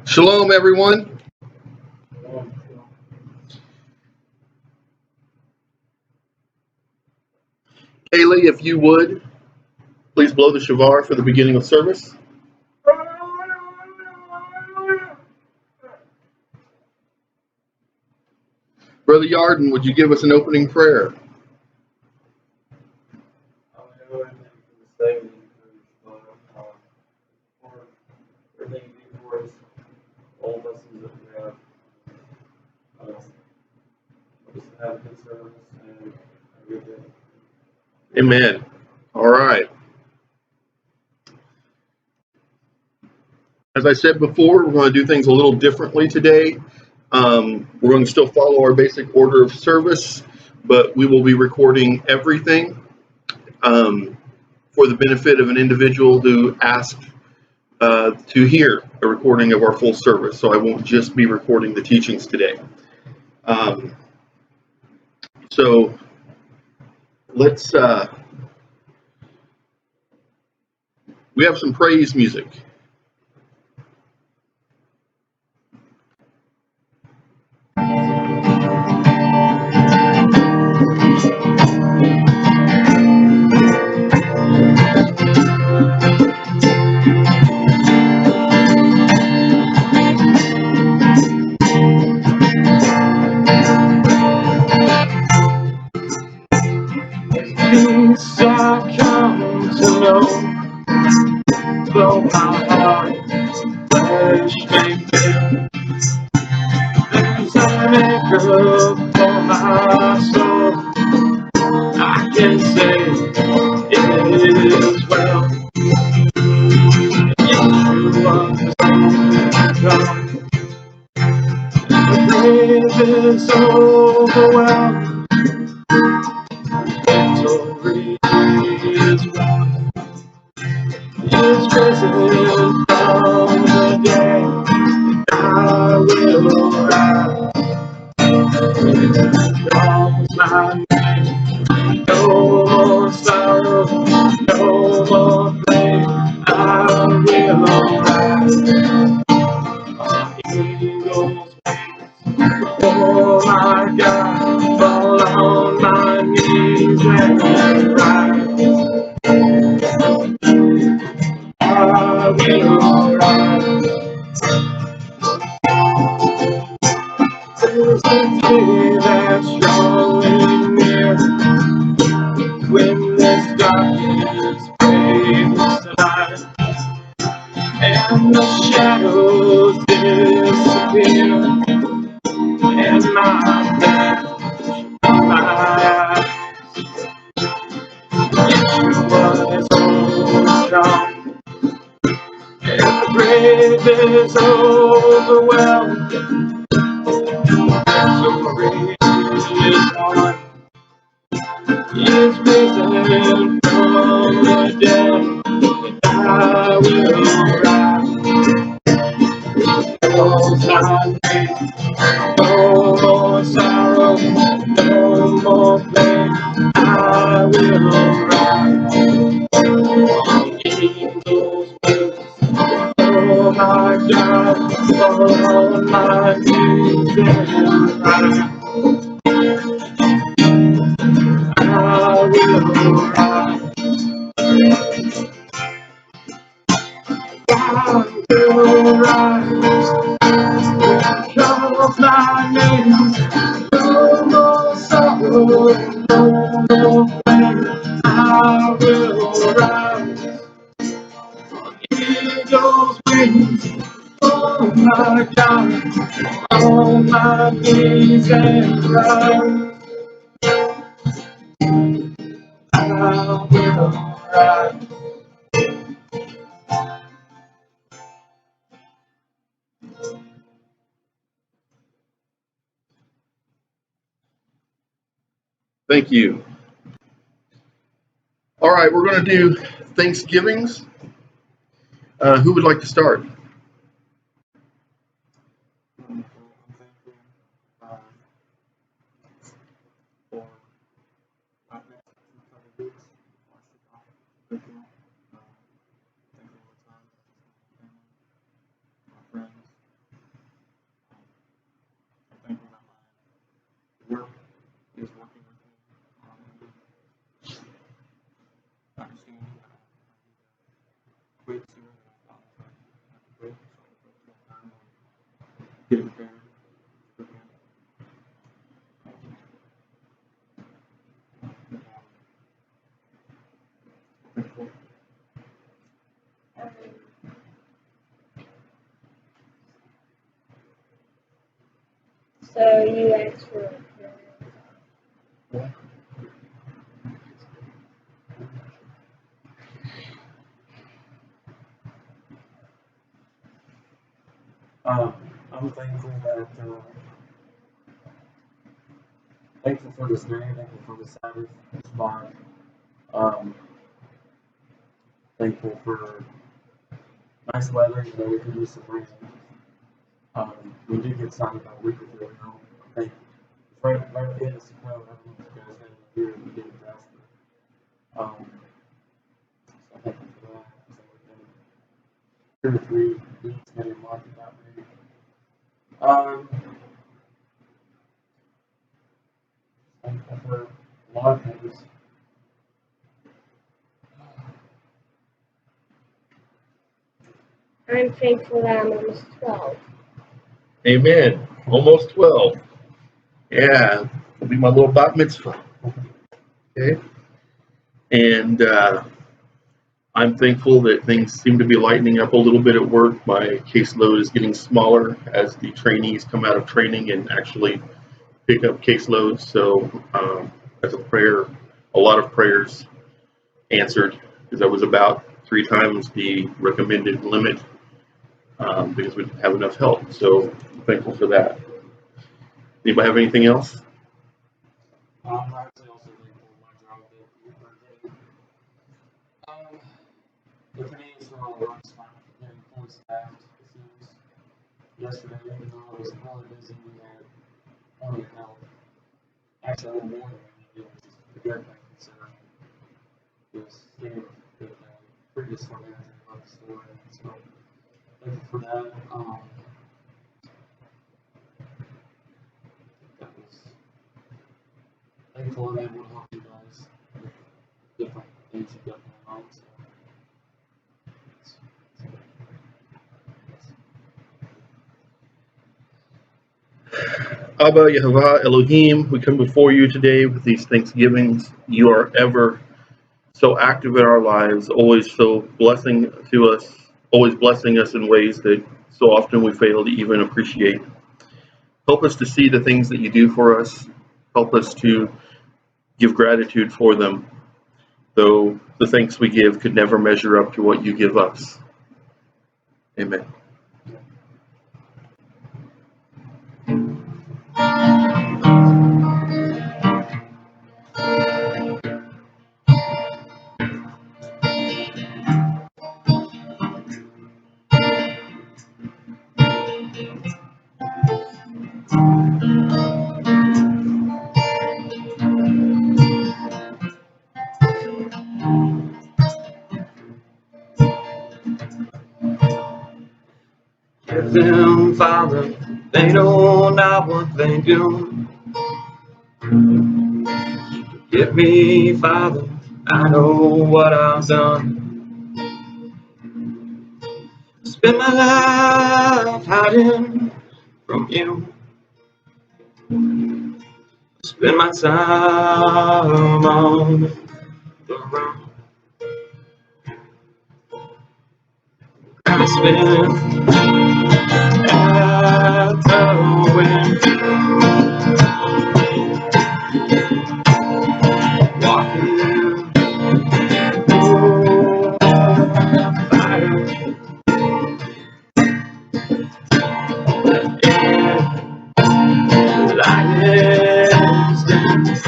Shalom, everyone. Kaylee, if you would, please blow the shavar for the beginning of service. Brother Yarden, would you give us an opening prayer? Amen. All right. As I said before, we're going to do things a little differently today. We're going to still follow our basic order of service, but we will be recording everything for the benefit of an individual who asked to hear a recording of our full service. So I won't just be recording the teachings today. So let's, we have some praise music. Peace I come to know, though my heart flesh may fail. There's an anchor for my soul. I can say it is well. You understand. The grave is overwhelmed. Victory is won. Is risen from the dead. I will rise. Calls my name. No more sorrow, no more pain. I will rise. Eagles oh my God, fall on my knees and rise. I will rise. There's a day that's drawing near. When this darkness fades tonight and the shadows disappear and my path, my Yeshua is overcome and the grave is overwhelmed. Victory is won. He is risen from the dead. I will rise. Cause I need no more sorrow, no more pain. I will rise. Eagles wings, oh my God, fall on my knees and rise. I will rise. I will rise. Call my name. No more sorrow, no more pain. I will rise. Eagles wings. Oh my God. On my knees and rise. I will rise. Thank you. All right, we're going to do Thanksgivings. Who would like to start? getting prepared. So you asked for a prayer. I'm thankful that thankful for this day, thankful for the Sabbath, this bond. Thankful for nice weather, you know, we could use some rain. We did get signed about a week ago now. I think it's right at the end of September. I don't know if you guys had it here, we did it last year. So thankful for that. So within 2 to 3 weeks, maybe a month about maybe. Thankful for a lot of things. I'm thankful that I'm almost 12. Amen. Almost 12. Yeah, it'll be my little bat mitzvah. Okay. And I'm thankful that things seem to be lightening up a little bit at work. My caseload is getting smaller as the trainees come out of training and actually pick up caseloads. So as a prayer, a lot of prayers answered because I was about 3 times the recommended limit because we didn't have enough help. So I'm thankful for that. Anybody have anything else? I'm actually also thankful for my job that we're getting. The Canadians for all work smart getting fully staffed. It seems yesterday, even though it was really busy, we had plenty of help. Actually, a little more than we needed, which is a good thing considering this game that previous store manager left the store. So thankful for that. That was thankful I'm able to help you guys with different things you've got going on. So. Abba, Yehovah, Elohim, we come before you today with these thanksgivings. You are ever so active in our lives, always so blessing to us, always blessing us in ways that so often we fail to even appreciate. Help us to see the things that you do for us. Help us to give gratitude for them, though the thanks we give could never measure up to what you give us. Amen. Give them, Father, they know not what they do. Give me, Father, I know what I've done. Spend my life hiding from you. Spend my time on the run. I spend at the window, walking through the fire. Lions dance,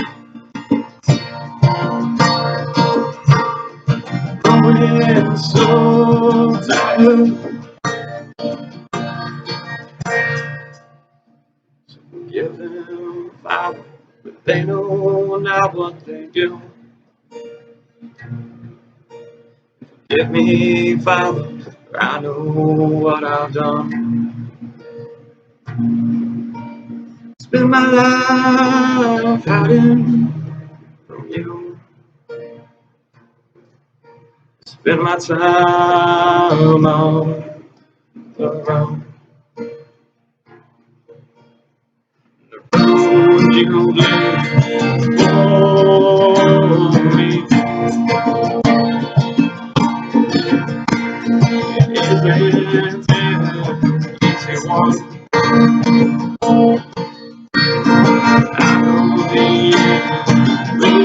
growing so tired. Give them Father, but they know not what they do. Give me, Father, for I know what I've done. Spend my life hiding from you. Spend my time on around. The road you laid for me isn't an easy one. I know the end will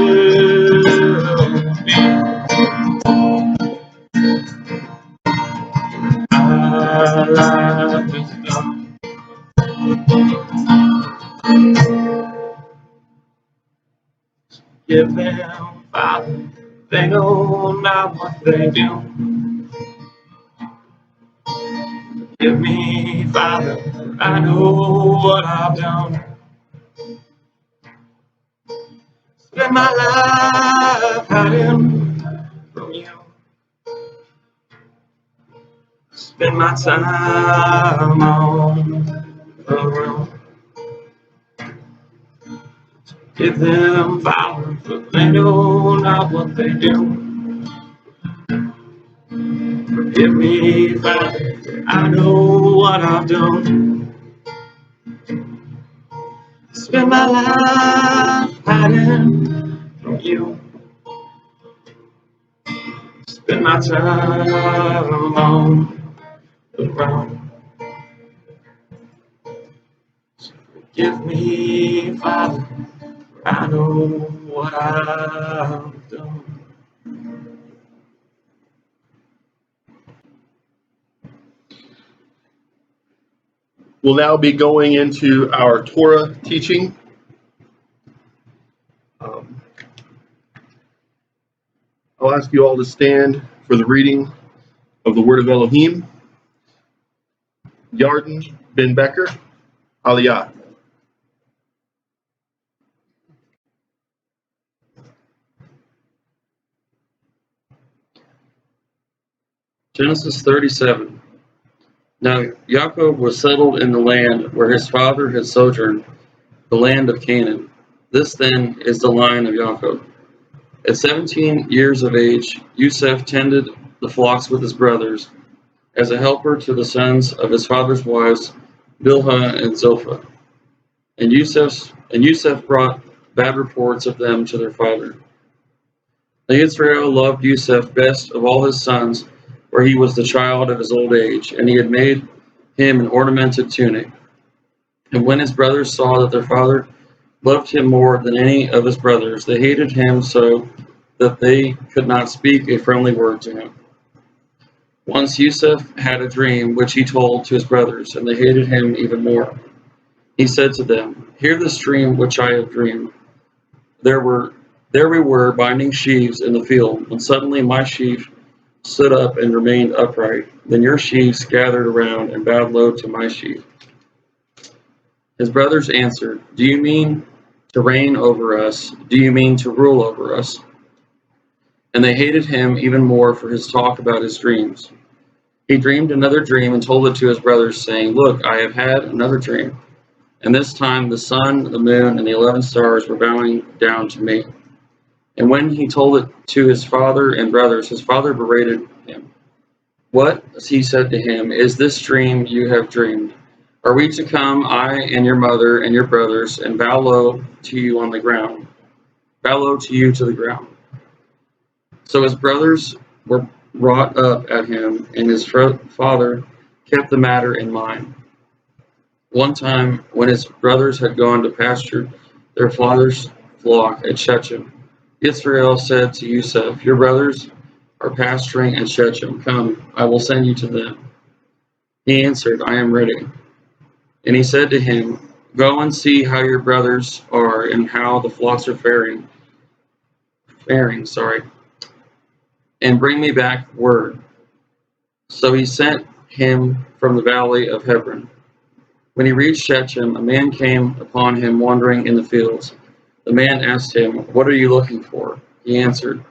be. Our life is done. Give them, Father, they know not what they do. Give me, Father, I know what I've done. Spend my life hiding from you. Spend my time on the road. Give them, Father, for they know not what they do. Forgive me, Father, I know what I've done. Spend my life hiding from you. Spend my time on the road. Forgive me, Father, for I know what I've done. We'll now be going into our Torah teaching. I'll ask you all to stand for the reading of the Word of Elohim. Yarden Ben Becker, Aliyah. Genesis 37. Now Yaakov was settled in the land where his father had sojourned, the land of Canaan. This then is the line of Yaakov. At 17 years of age, Yosef tended the flocks with his brothers, as a helper to the sons of his father's wives, Bilhah and Zilpah. And Yosef brought bad reports of them to their father. Now Israel loved Yosef best of all his sons, for he was the child of his old age, and he had made him an ornamented tunic. And when his brothers saw that their father loved him more than any of his brothers, they hated him so that they could not speak a friendly word to him. Once Yosef had a dream which he told to his brothers, and they hated him even more. He said to them, "Hear this dream which I have dreamed. There we were binding sheaves in the field, when suddenly my sheaf stood up and remained upright. Then your sheaves gathered around and bowed low to my sheaf." His brothers answered, "Do you mean to reign over us? Do you mean to rule over us?" And they hated him even more for his talk about his dreams. He dreamed another dream and told it to his brothers, saying, "Look, I have had another dream. And this time the sun, the moon, and the 11 stars were bowing down to me." And when he told it to his father and brothers, his father berated him. "What," he said to him, "is this dream you have dreamed? Are we to come, I and your mother and your brothers, and bow low to you on the ground? Bow low to you to the ground." So his brothers were wrought up at him, and his father kept the matter in mind. One time, when his brothers had gone to pasture their father's flock at Shechem, Israel said to Yosef, "Your brothers are pasturing at Shechem. Come, I will send you to them." He answered, "I am ready." And he said to him, "Go and see how your brothers are and how the flocks are faring, and bring me back word." So he sent him from the valley of Hebron. When he reached Shechem, a man came upon him wandering in the fields. The man asked him, "What are you looking for?" He answered,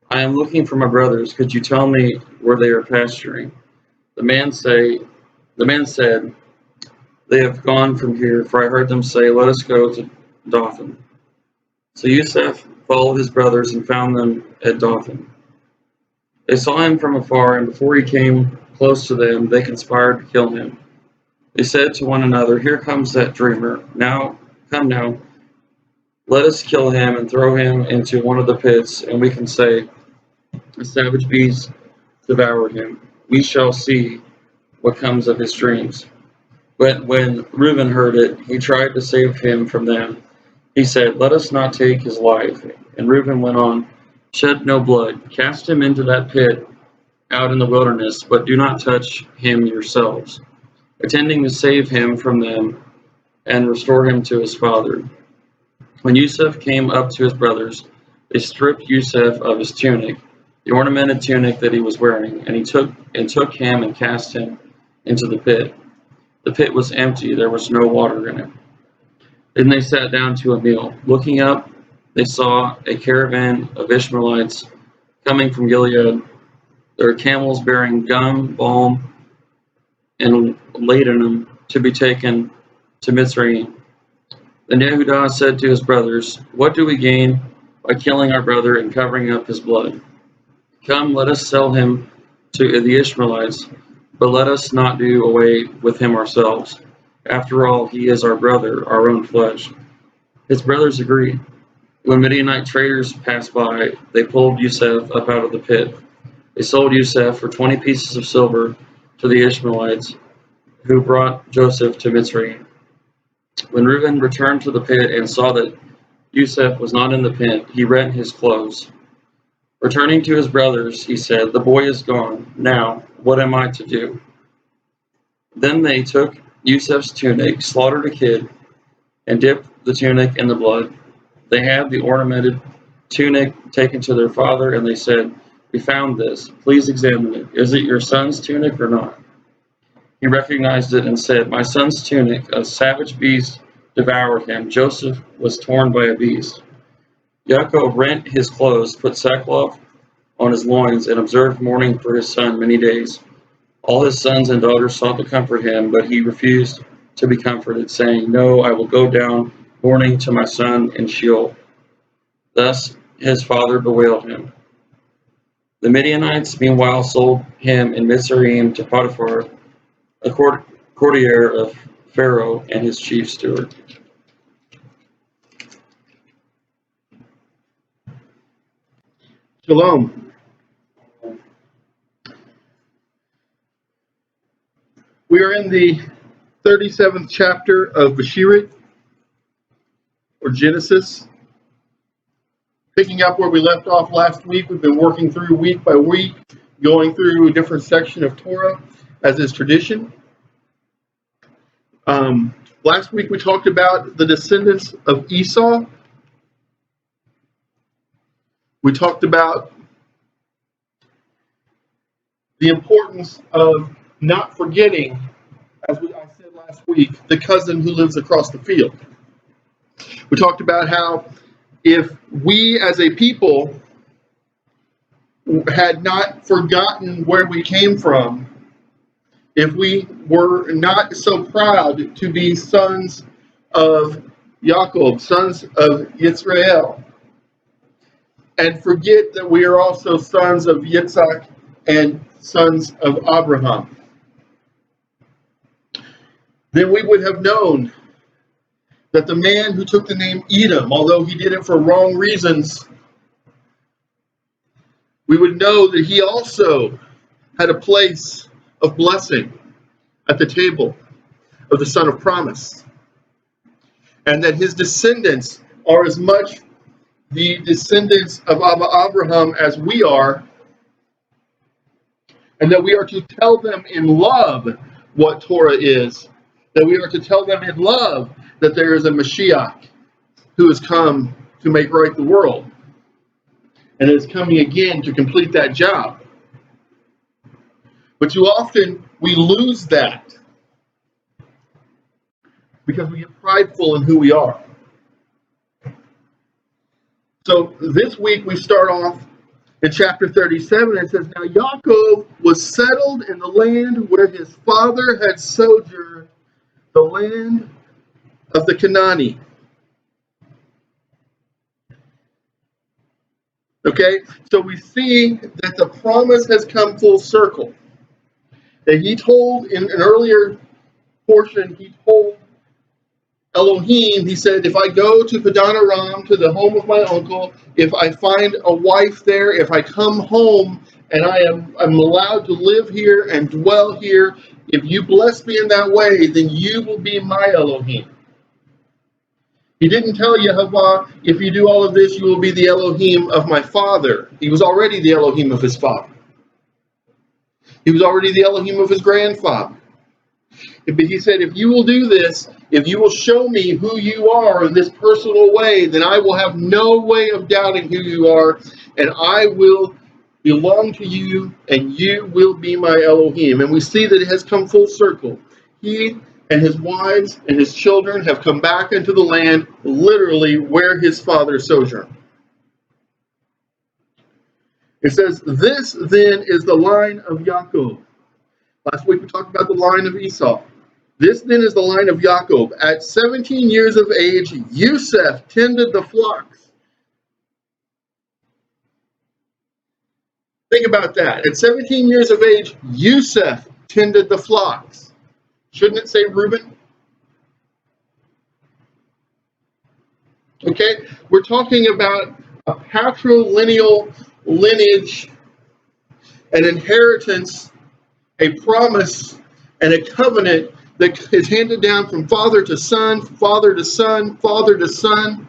"I am looking for my brothers. Could you tell me where they are pasturing?" The man said, "They have gone from here, for I heard them say, 'Let us go to Dothan.'" So Yosef followed his brothers and found them at Dothan. They saw him from afar, and before he came close to them, they conspired to kill him. They said to one another, "Here comes that dreamer. Come now, let us kill him and throw him into one of the pits, and we can say, 'A savage beast devoured him.' We shall see what comes of his dreams." But when Reuben heard it, he tried to save him from them. He said, "Let us not take his life." And Reuben went on, "Shed no blood. Cast him into that pit out in the wilderness, but do not touch him yourselves," intending to save him from them and restore him to his father. When Yusuf came up to his brothers, they stripped Yusuf of his tunic, the ornamented tunic that he was wearing, and took him and cast him into the pit. The pit was empty, there was no water in it. Then they sat down to a meal. Looking up, they saw a caravan of Ishmaelites coming from Gilead. Their camels bearing gum, balm, and ladanum to be taken to Mitzrayim. Then Yehudah said to his brothers, "What do we gain by killing our brother and covering up his blood? Come, let us sell him to the Ishmaelites, but let us not do away with him ourselves. After all, he is our brother, our own flesh." His brothers agreed. When Midianite traders passed by, they pulled Yusuf up out of the pit. They sold Yusuf for 20 pieces of silver to the Ishmaelites, who brought Joseph to Mitzrayim. When Reuben returned to the pit and saw that Yusuf was not in the pit, he rent his clothes. Returning to his brothers, he said, "The boy is gone. Now, what am I to do?" Then they took Yusuf's tunic, slaughtered a kid, and dipped the tunic in the blood. They had the ornamented tunic taken to their father, and they said, "We found this. Please examine it. Is it your son's tunic or not?" He recognized it and said, "My son's tunic, a savage beast devoured him. Joseph was torn by a beast." Yaakov rent his clothes, put sackcloth on his loins, and observed mourning for his son many days. All his sons and daughters sought to comfort him, but he refused to be comforted, saying, "No, I will go down mourning to my son in Sheol." Thus his father bewailed him. The Midianites, meanwhile, sold him in Mitzrayim to Potiphar, a courtier of Pharaoh and his chief steward. Shalom. We are in the 37th chapter of Beshirit, or Genesis. Picking up where we left off last week, we've been working through week by week, going through a different section of Torah, as is tradition. Last week we talked about the descendants of Esau. We talked about the importance of not forgetting, as I said last week, the cousin who lives across the field. We talked about how if we as a people had not forgotten where we came from, if we were not so proud to be sons of Yaakov, sons of Yisrael, and forget that we are also sons of Yitzhak and sons of Abraham, then we would have known that the man who took the name Edom, although he did it for wrong reasons, we would know that he also had a place of blessing at the table of the Son of Promise, and that his descendants are as much the descendants of Abraham as we are, and that we are to tell them in love what Torah is, that we are to tell them in love that there is a Mashiach who has come to make right the world, and is coming again to complete that job. But too often we lose that because we get prideful in who we are. So this week we start off in chapter 37. It says, "Now Yaakov was settled in the land where his father had sojourned, the land of the Canaanite." Okay, so we see that the promise has come full circle. that he told in an earlier portion, he told Elohim, he said, if I go to Padan Aram, to the home of my uncle, if I find a wife there, if I come home and I'm allowed to live here and dwell here, if you bless me in that way, then you will be my Elohim. He didn't tell Yehovah, if you do all of this, you will be the Elohim of my father. He was already the Elohim of his father. He was already the Elohim of his grandfather. But he said, if you will do this, if you will show me who you are in this personal way, then I will have no way of doubting who you are, and I will belong to you, and you will be my Elohim. And we see that it has come full circle. He and his wives and his children have come back into the land, literally where his father sojourned. It says, this then is the line of Yaakov. Last week we talked about the line of Esau. This then is the line of Yaakov. At 17 years of age, Yosef tended the flocks. Think about that. At 17 years of age, Yosef tended the flocks. Shouldn't it say Reuben? Okay, we're talking about a patrilineal lineage, an inheritance, a promise, and a covenant that is handed down from father to son, father to son, father to son.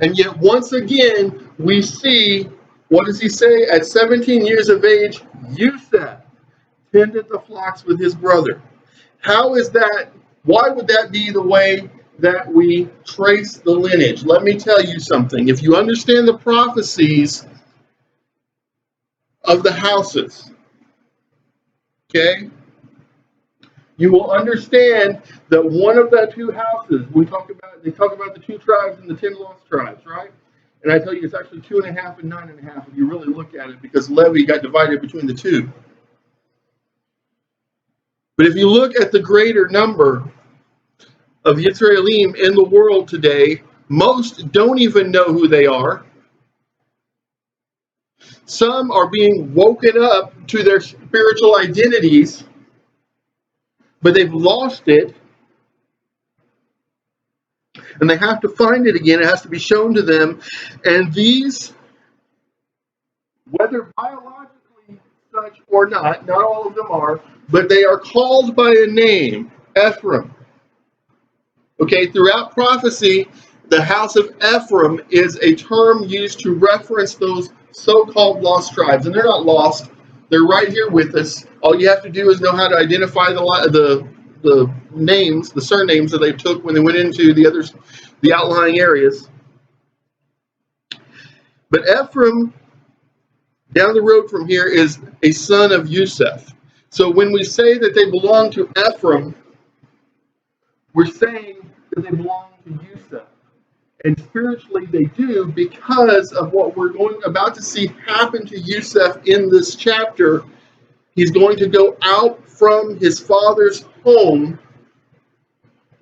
And yet once again, we see, what does he say? At 17 years of age, Yosef tended the flocks with his brother. How is that? Why would that be the way that we trace the lineage? Let me tell you something. If you understand the prophecies of the houses, okay, you will understand that one of the two houses, they talk about the 2 tribes and the 10 lost tribes, right? And I tell you, it's actually 2.5 and 9.5 if you really look at it, because Levi got divided between the two. But if you look at the greater number of Yisraelim in the world today, most don't even know who they are. Some are being woken up to their spiritual identities, but they've lost it, and they have to find it again. It has to be shown to them. And these, whether biologically such or not all of them are, but they are called by a name, Ephraim. Okay, throughout prophecy, the house of Ephraim is a term used to reference those so-called lost tribes. And they're not lost. They're right here with us. All you have to do is know how to identify the names, the surnames that they took when they went into the outlying areas. But Ephraim, down the road from here, is a son of Yosef. So when we say that they belong to Ephraim, we're saying that they belong to Yosef. And spiritually they do, because of what we're about to see happen to Yosef in this chapter. He's going to go out from his father's home,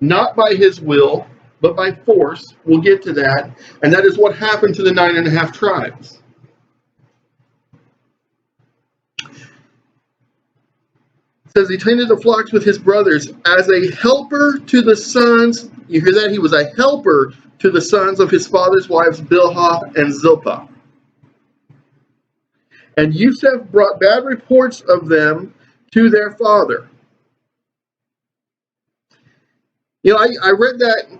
not by his will, but by force. We'll get to that. And that is what happened to the 9.5 tribes. It says he tended the flocks with his brothers as a helper to the sons. You hear that? He was a helper to the sons of his father's wives, Bilhah and Zilpah. And Yosef brought bad reports of them to their father. You know, I read that,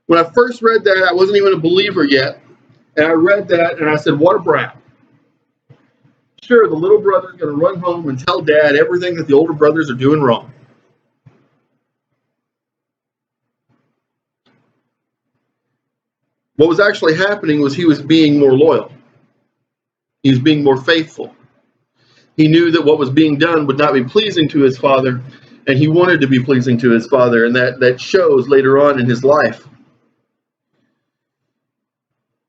when I first read that, I wasn't even a believer yet. And I read that and I said, what a brat. Sure, the little brother's going to run home and tell dad everything that the older brothers are doing wrong. What was actually happening was he was being more loyal. He was being more faithful. He knew that what was being done would not be pleasing to his father, and he wanted to be pleasing to his father, and that shows later on in his life.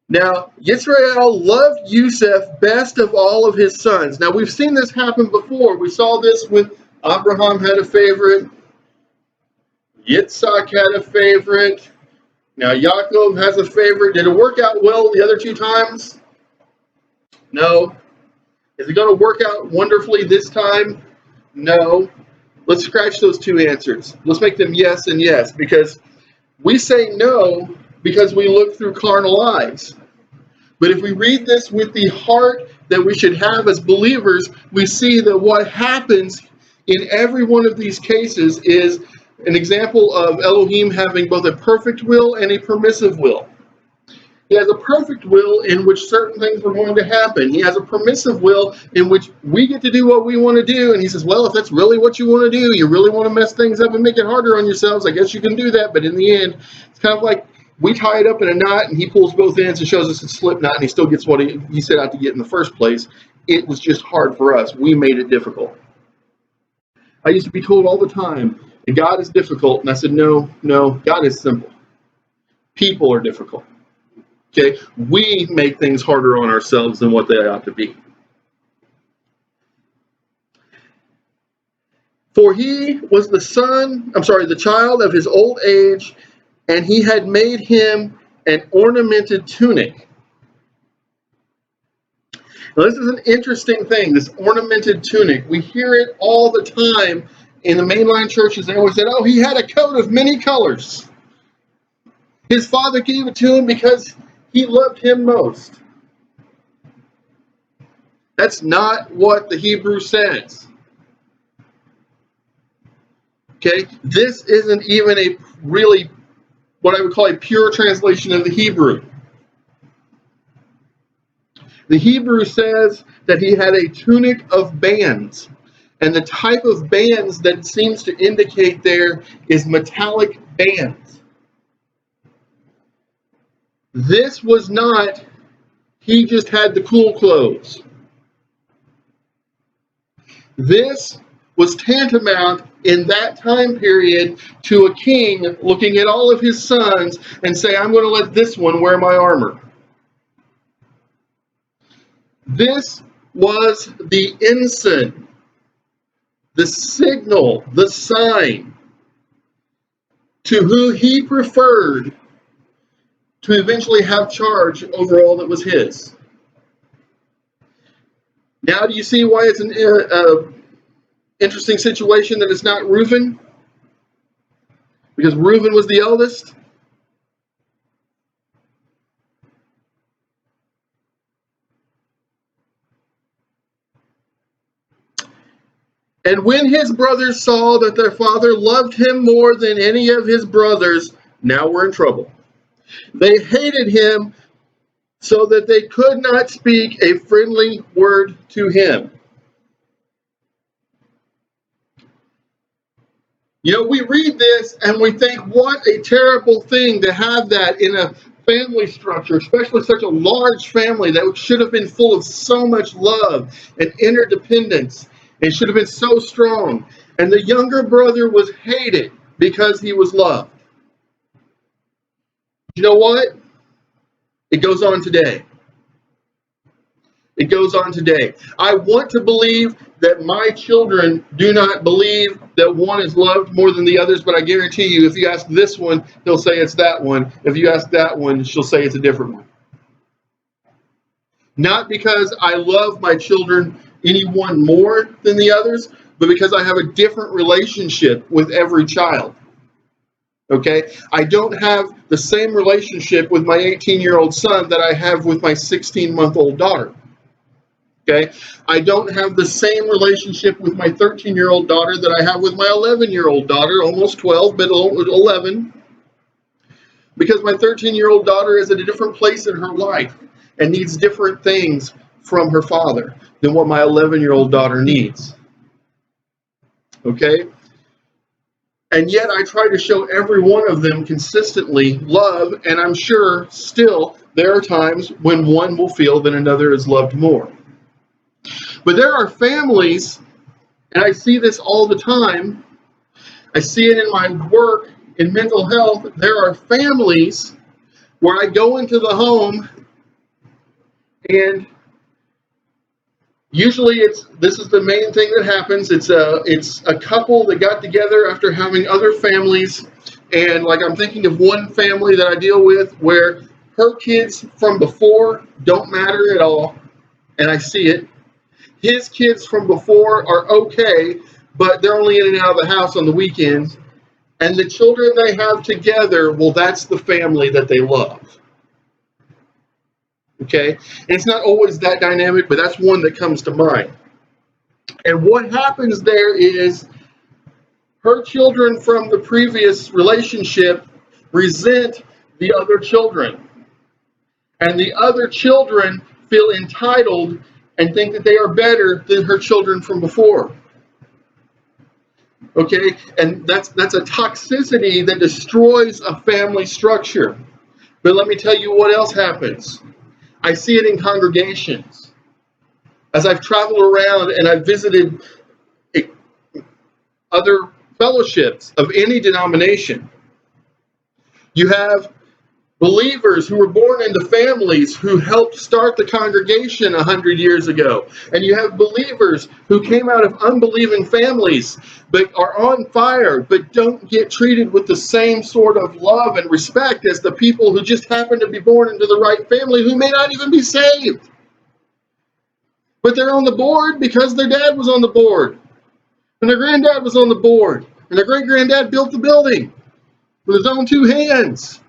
Now, Yisrael loved Yosef best of all of his sons. Now, we've seen this happen before. We saw this when Abraham had a favorite. Yitzhak had a favorite. Now, Yaakov has a favorite. Did it work out well the other 2 times? No. Is it going to work out wonderfully this time? no. Let's scratch those two answers. Let's make them yes and yes, because we say no because we look through carnal eyes. But if we read this with the heart that we should have as believers, we see that what happens in every one of these cases is an example of Elohim having both a perfect will and a permissive will. He has a perfect will in which certain things are going to happen. He has a permissive will in which we get to do what we want to do. And he says, well, if that's really what you want to do, you really want to mess things up and make it harder on yourselves, I guess you can do that. But in the end, it's kind of like we tie it up in a knot and he pulls both ends and shows us a slip knot and he still gets what he set out to get in the first place. It was just hard for us. We made it difficult. I used to be told all the time, God is difficult. And I said, no, God is simple. People are difficult. Okay, we make things harder on ourselves than what they ought to be. For he was the child of his old age, and he had made him an ornamented tunic. Now, this is an interesting thing, this ornamented tunic. We hear it all the time in the mainline churches. They always said, oh, he had a coat of many colors. His father gave it to him because he loved him most. That's not what the Hebrew says. Okay, this isn't even a really what I would call a pure translation of the Hebrew. The Hebrew says that he had a tunic of bands, and the type of bands that it seems to indicate there is metallic bands. This was not, he just had the cool clothes. This was tantamount in that time period to a king looking at all of his sons and say, I'm going to let this one wear my armor. This was the ensign, the signal, the sign to who he preferred to eventually have charge over all that was his. Now do you see why it's an interesting situation that it's not Reuben? Because Reuben was the eldest. And when his brothers saw that their father loved him more than any of his brothers, now we're in trouble. They hated him so that they could not speak a friendly word to him. You know, we read this and we think, what a terrible thing to have that in a family structure, especially such a large family that should have been full of so much love and interdependence and should have been so strong. And the younger brother was hated because he was loved. You know what? It goes on today. It goes on today. I want to believe that my children do not believe that one is loved more than the others, but I guarantee you, if you ask this one, they'll say it's that one. If you ask that one, she'll say it's a different one. Not because I love my children any one more than the others, but because I have a different relationship with every child. Okay? I don't have the same relationship with my 18-year-old son that I have with my 16-month-old daughter. Okay? I don't have the same relationship with my 13-year-old daughter that I have with my 11-year-old daughter, almost 12, but 11. Because my 13-year-old daughter is at a different place in her life and needs different things from her father than what my 11-year-old daughter needs. Okay? And yet I try to show every one of them consistently love, and I'm sure still there are times when one will feel that another is loved more. But there are families, and I see this all the time, I see it in my work in mental health, there are families where I go into the home and usually this is the main thing that happens. It's a couple that got together after having other families, and like I'm thinking of one family that I deal with where her kids from before don't matter at all, and I see it. His kids from before are okay, but they're only in and out of the house on the weekends. And the children they have together, well, that's the family that they love. Okay? And it's not always that dynamic, but that's one that comes to mind. And what happens there is her children from the previous relationship resent the other children. And the other children feel entitled and think that they are better than her children from before. Okay? And that's a toxicity that destroys a family structure. But let me tell you what else happens. I see it in congregations. As I've traveled around and I've visited other fellowships of any denomination, you have believers who were born into families who helped start the congregation 100 years ago. And you have believers who came out of unbelieving families but are on fire but don't get treated with the same sort of love and respect as the people who just happen to be born into the right family who may not even be saved. But they're on the board because their dad was on the board. And their granddad was on the board. And their great-granddad built the building with his own two hands.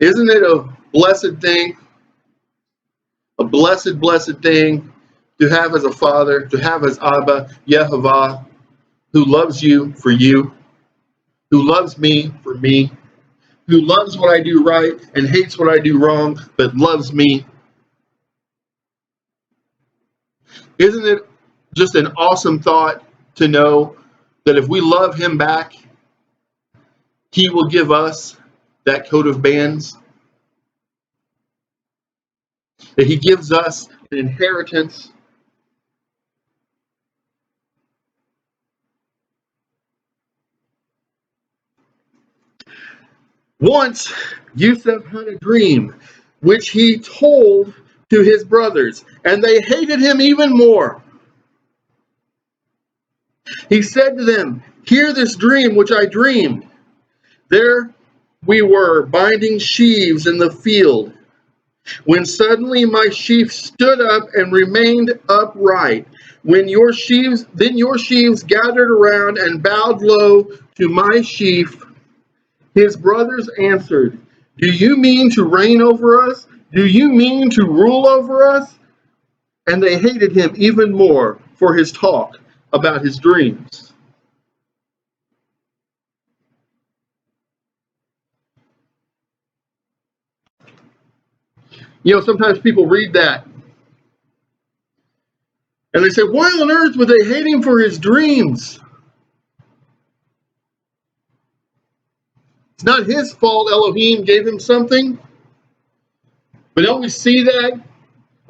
Isn't it a blessed thing, a blessed, blessed thing to have as a father, to have as Abba, Yehovah, who loves you for you, who loves me for me, who loves what I do right and hates what I do wrong, but loves me? Isn't it just an awesome thought to know that if we love him back, he will give us that coat of bands? That he gives us an inheritance. Once Yusuf had a dream, which he told to his brothers, and they hated him even more. He said to them, "Hear this dream which I dreamed. There we were binding sheaves in the field, when suddenly my sheaf stood up and remained upright. Then your sheaves gathered around and bowed low to my sheaf." His brothers answered, "Do you mean to reign over us? Do you mean to rule over us?" And they hated him even more for his talk about his dreams. You know, sometimes people read that and they say, why on earth would they hate him for his dreams? It's not his fault Elohim gave him something. But don't we see that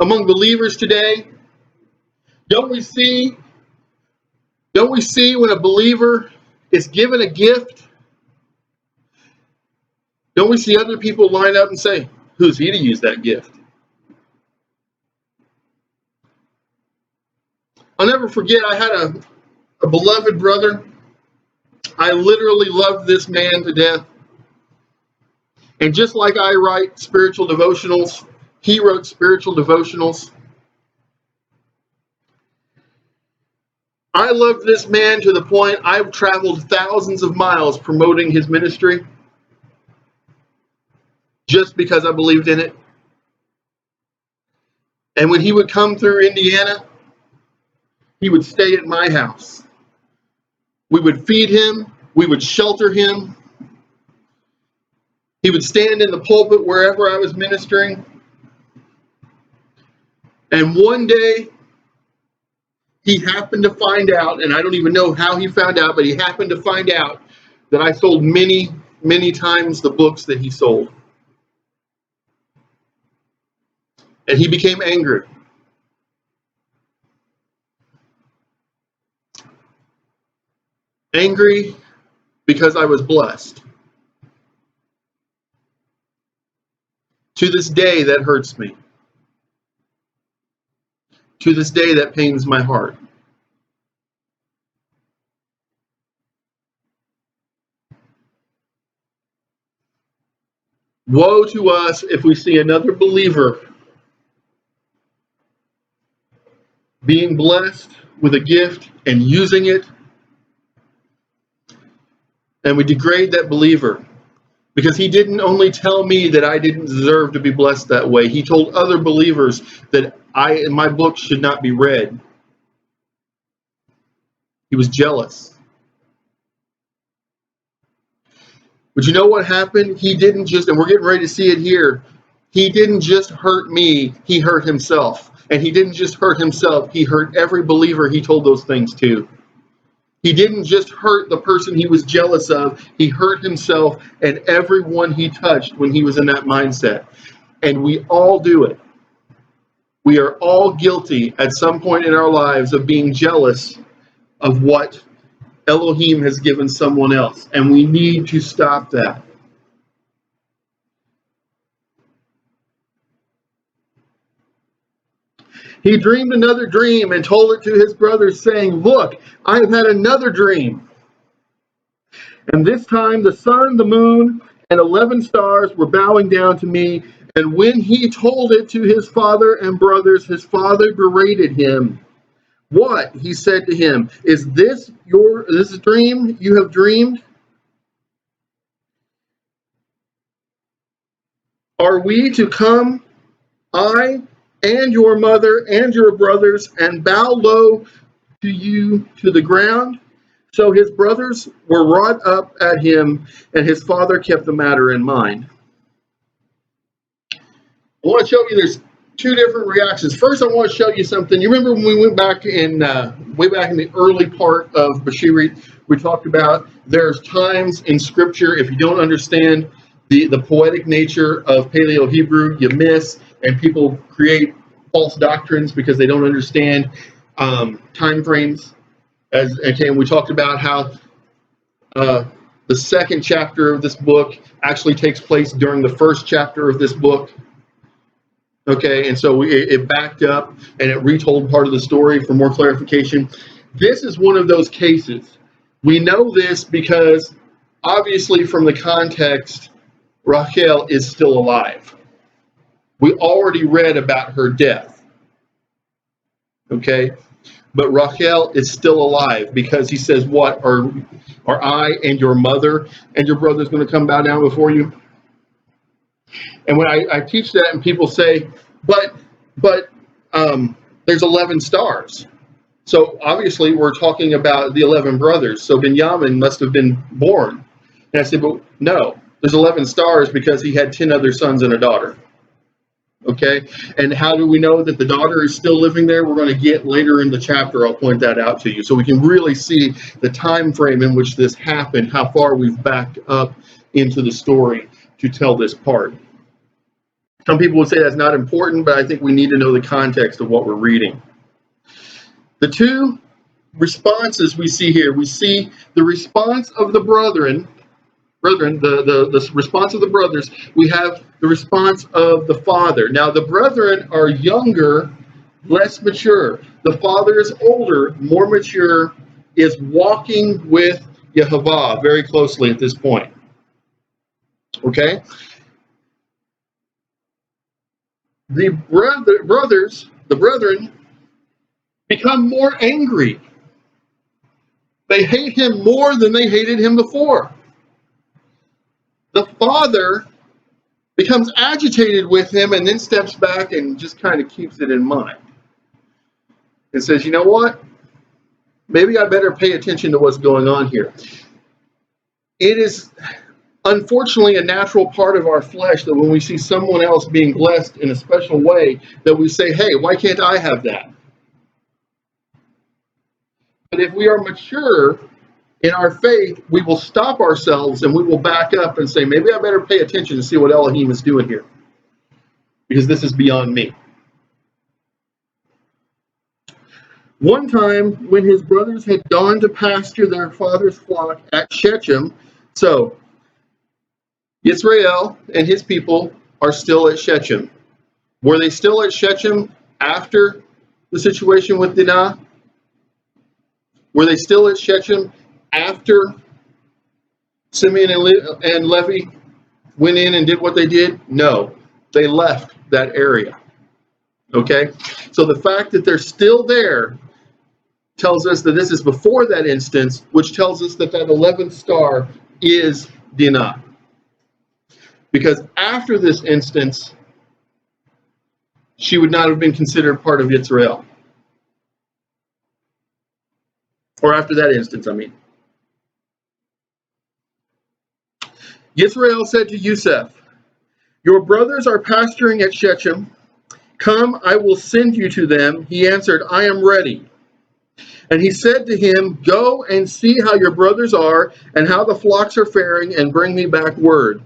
among believers today? Don't we see when a believer is given a gift? Don't we see other people line up and say, who's he to use that gift? I'll never forget, I had a beloved brother. I literally loved this man to death. And just like I write spiritual devotionals, he wrote spiritual devotionals. I loved this man to the point I've traveled thousands of miles promoting his ministry just because I believed in it. And when he would come through Indiana, he would stay at my house. We would feed him. We would shelter him. He would stand in the pulpit wherever I was ministering. And one day, he happened to find out, and I don't even know how he found out, but he happened to find out that I sold many, many times the books that he sold. And he became angry. Angry because I was blessed. To this day, that hurts me. To this day, that pains my heart. Woe to us if we see another believer being blessed with a gift and using it, and we degrade that believer. Because he didn't only tell me that I didn't deserve to be blessed that way. He told other believers that my book should not be read. He was jealous. But you know what happened? He didn't just, and we're getting ready to see it here, he didn't just hurt me, he hurt himself. And he didn't just hurt himself, he hurt every believer he told those things to. He didn't just hurt the person he was jealous of, he hurt himself and everyone he touched when he was in that mindset. And we all do it. We are all guilty at some point in our lives of being jealous of what Elohim has given someone else. And we need to stop that. He dreamed another dream and told it to his brothers, saying, "Look, I have had another dream. And this time the sun, the moon, and 11 stars were bowing down to me." And when he told it to his father and brothers, his father berated him. "What?" he said to him. "Is this dream you have dreamed? Are we to come, I and your mother and your brothers, and bow low to you to the ground?" So his brothers were wrought up at him, and his father kept the matter in mind. I want to show you there's two different reactions. First, I want to show you something. You remember when we went back in way back in the early part of Bashirit, we talked about there's times in Scripture, if you don't understand the poetic nature of Paleo-Hebrew, you miss, and people create false doctrines because they don't understand time frames. And we talked about how the second chapter of this book actually takes place during the first chapter of this book. Okay, and so it backed up and it retold part of the story for more clarification. This is one of those cases. We know this because obviously from the context, Rachel is still alive. We already read about her death. Okay, but Rachel is still alive because he says, "What are I and your mother and your brother's going to come bow down before you?" And when I teach that, and people say, but there's 11 stars. So obviously we're talking about the 11 brothers. So Binyamin must have been born. And I said, but no, there's 11 stars because he had 10 other sons and a daughter. Okay, and how do we know that the daughter is still living there? We're going to get later in the chapter. I'll point that out to you, so we can really see the time frame in which this happened, how far we've backed up into the story to tell this part. Some people would say that's not important, but I think we need to know the context of what we're reading. The two responses we see here, we see the response of the brethren, the response of the brothers. We have the response of the father. Now, the brethren are younger, less mature. The father is older, more mature, is walking with Yehovah very closely at this point. Okay? The brethren, become more angry. They hate him more than they hated him before. The father becomes agitated with him and then steps back and just kind of keeps it in mind. And says, you know what? Maybe I better pay attention to what's going on here. It is unfortunately a natural part of our flesh that when we see someone else being blessed in a special way, that we say, hey, why can't I have that? But if we are mature in our faith, we will stop ourselves and we will back up and say, maybe I better pay attention to see what Elohim is doing here, because this is beyond me. One time, when his brothers had gone to pasture their father's flock at Shechem, so Yisrael and his people are still at Shechem. Were they still at Shechem after the situation with Dinah? Were they still at Shechem after Simeon and Levi went in and did what they did? No, they left that area. Okay? So the fact that they're still there tells us that this is before that instance, which tells us that that 11th star is Dinah. Because after this instance, she would not have been considered part of Yisrael. Or after that instance, I mean. Yisrael said to Yusef, "Your brothers are pasturing at Shechem. Come, I will send you to them." He answered, "I am ready." And he said to him, "Go and see how your brothers are and how the flocks are faring, and bring me back word."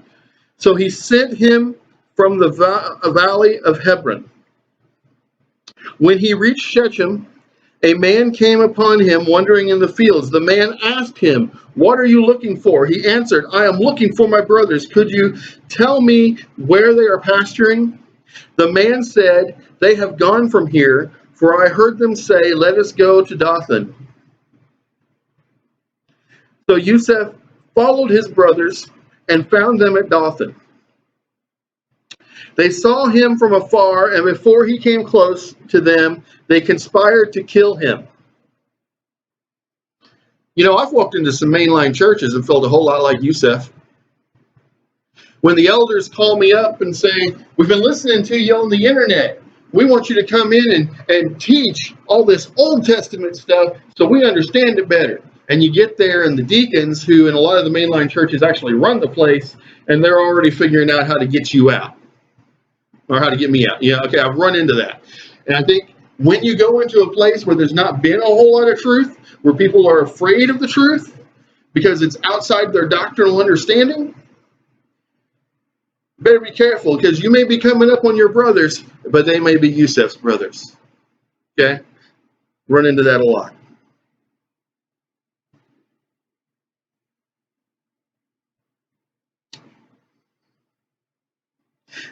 So he sent him from the valley of Hebron. When he reached Shechem, a man came upon him wandering in the fields. The man asked him, "What are you looking for?" He answered, "I am looking for my brothers. Could you tell me where they are pasturing?" The man said, "They have gone from here, for I heard them say, 'Let us go to Dothan.'" So Yusef followed his brothers and found them at Dothan. They saw him from afar, and before he came close to them, they conspired to kill him. You know, I've walked into some mainline churches and felt a whole lot like Yusef. When the elders call me up and say, "We've been listening to you on the internet. We want you to come in and teach all this Old Testament stuff so we understand it better." And you get there, and the deacons, who in a lot of the mainline churches actually run the place, and they're already figuring out how to get you out. Or how to get me out. Yeah, okay, I've run into that. And I think when you go into a place where there's not been a whole lot of truth, where people are afraid of the truth because it's outside their doctrinal understanding, better be careful, because you may be coming up on your brothers, but they may be Yusef's brothers. Okay? Run into that a lot.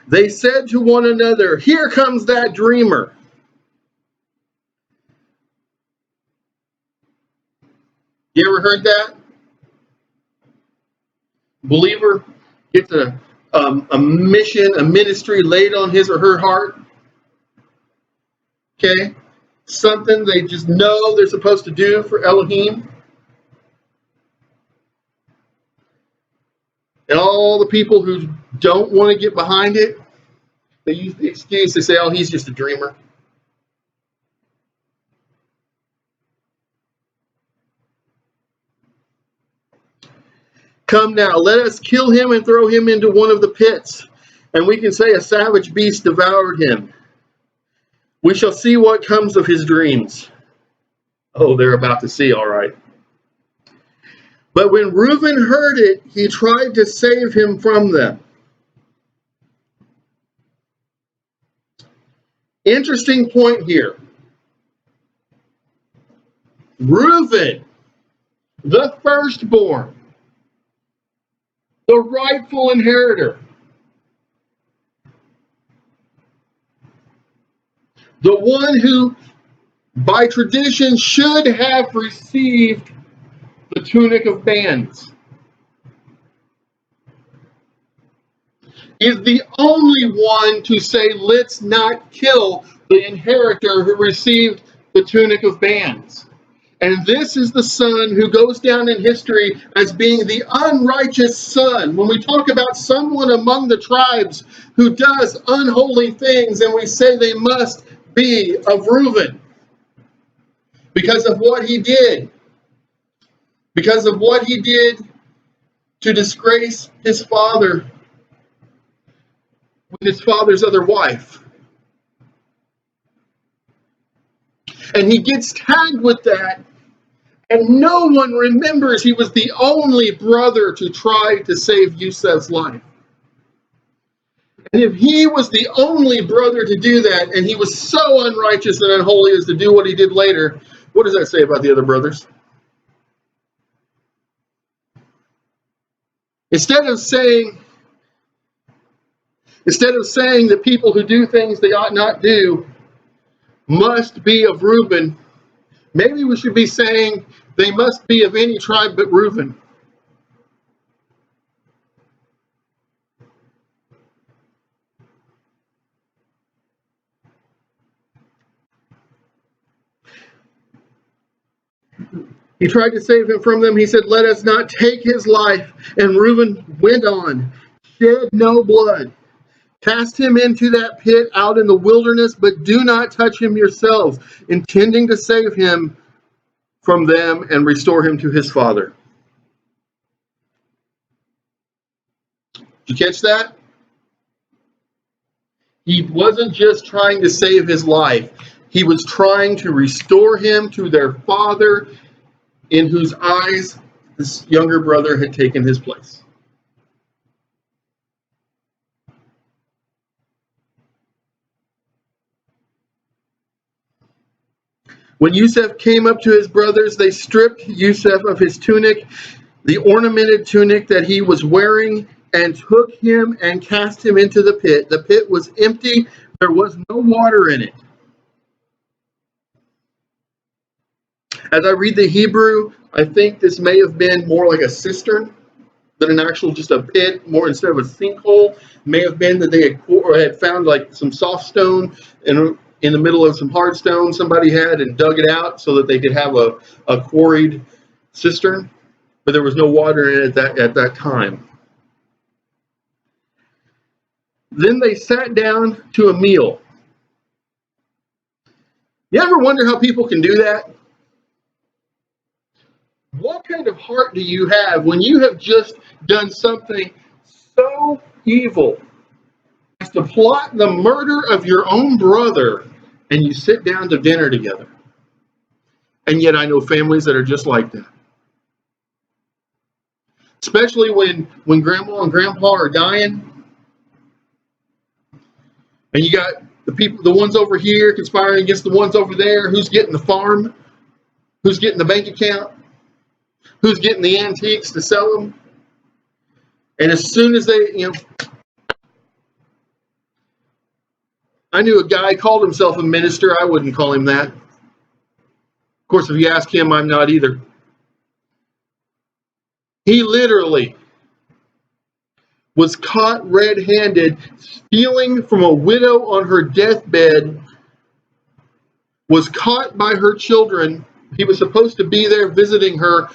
They said to one another, "Here comes that dreamer." You ever heard that? Believer gets a mission, a ministry laid on his or her heart. Okay? Something they just know they're supposed to do for Elohim. And all the people who don't want to get behind it, they use the excuse. They say, "Oh, he's just a dreamer." "Come now, let us kill him and throw him into one of the pits, and we can say a savage beast devoured him. We shall see what comes of his dreams." Oh, they're about to see, all right. But when Reuben heard it, he tried to save him from them. Interesting point here. Reuben, the firstborn, the rightful inheritor, the one who by tradition should have received the tunic of bands, is the only one to say, "Let's not kill the inheritor who received the tunic of bands." And this is the son who goes down in history as being the unrighteous son. When we talk about someone among the tribes who does unholy things, and we say they must be of Reuben because of what he did, because of what he did to disgrace his father with his father's other wife. And he gets tagged with that, and no one remembers he was the only brother to try to save Yusef's life. And if he was the only brother to do that, and he was so unrighteous and unholy as to do what he did later, what does that say about the other brothers? Instead of saying that people who do things they ought not do must be of Reuben, maybe we should be saying they must be of any tribe but Reuben. He tried to save him from them. He said, "Let us not take his life." And Reuben went on, "Shed no blood. Cast him into that pit out in the wilderness, but do not touch him yourselves," intending to save him from them and restore him to his father. Did you catch that? He wasn't just trying to save his life. He was trying to restore him to their father, in whose eyes this younger brother had taken his place. When Yusuf came up to his brothers, they stripped Yusuf of his tunic, the ornamented tunic that he was wearing, and took him and cast him into the pit. The pit was empty. There was no water in it. As I read the Hebrew, I think this may have been more like a cistern than an actual just a pit, more instead of a sinkhole. May have been that they had found like some soft stone in the middle of some hard stone somebody had and dug it out so that they could have a quarried cistern, but there was no water in it at that time. Then they sat down to a meal. You ever wonder how people can do that? What kind of heart do you have when you have just done something so evil as to plot the murder of your own brother and you sit down to dinner together? And yet I know families that are just like that. Especially when grandma and grandpa are dying and you got the ones over here conspiring against the ones over there. Who's getting the farm? Who's getting the bank account? Who's getting the antiques to sell them? And as soon as they, I knew a guy called himself a minister. I wouldn't call him that. Of course, if you ask him, I'm not either. He literally was caught red-handed, stealing from a widow on her deathbed, was caught by her children. He was supposed to be there visiting her,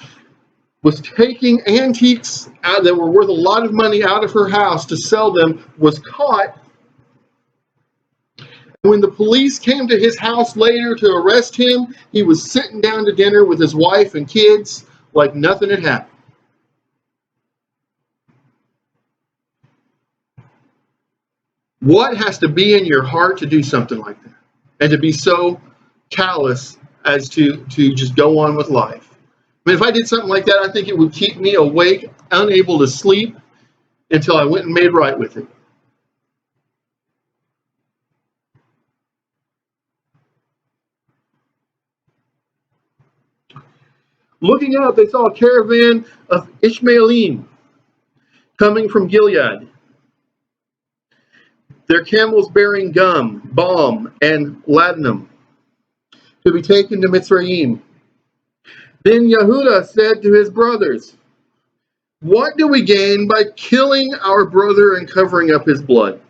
was taking antiques out that were worth a lot of money out of her house to sell them, was caught. When the police came to his house later to arrest him, he was sitting down to dinner with his wife and kids like nothing had happened. What has to be in your heart to do something like that? And to be so callous as to just go on with life? I mean, if I did something like that, I think it would keep me awake, unable to sleep, until I went and made right with it. Looking up, they saw a caravan of Ishmaelim coming from Gilead. Their camels bearing gum, balm, and ladanum to be taken to Mitzrayim. Then Yehuda said to his brothers, "What do we gain by killing our brother and covering up his blood?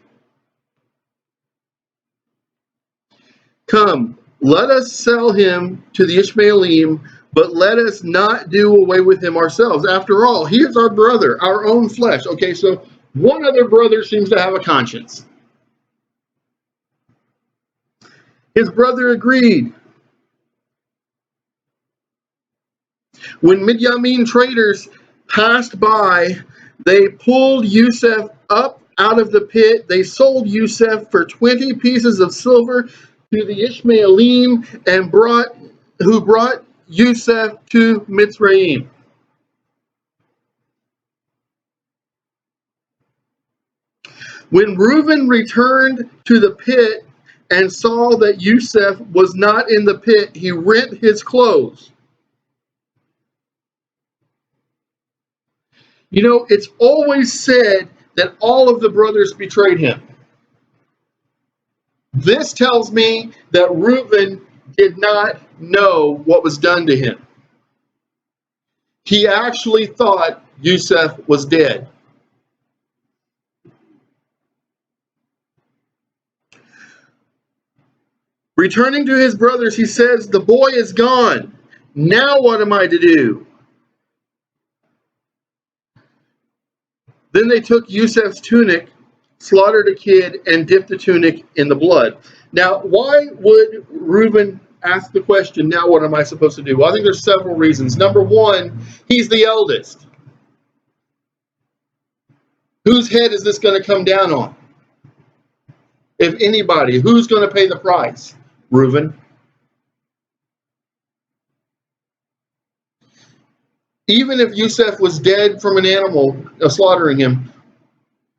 Come, let us sell him to the Ishmaelim, but let us not do away with him ourselves. After all, he is our brother, our own flesh." Okay, so one other brother seems to have a conscience. His brother agreed. When Midyamin traders passed by, they pulled Yusuf up out of the pit. They sold Yusuf for 20 pieces of silver to the Ishmaelim and brought Yusuf to Mitzrayim. When Reuben returned to the pit and saw that Yusuf was not in the pit, he rent his clothes. You know, it's always said that all of the brothers betrayed him. This tells me that Reuben did not know what was done to him. He actually thought Yusuf was dead. Returning to his brothers, he says, "The boy is gone. Now what am I to do? Then they took Yusef's tunic, slaughtered a kid, and dipped the tunic in the blood. Now, why would Reuben ask the question, now what am I supposed to do? Well, I think there's several reasons. Number one, he's the eldest. Whose head is this going to come down on? If anybody, who's going to pay the price? Reuben. Even if Yusef was dead from an animal slaughtering him,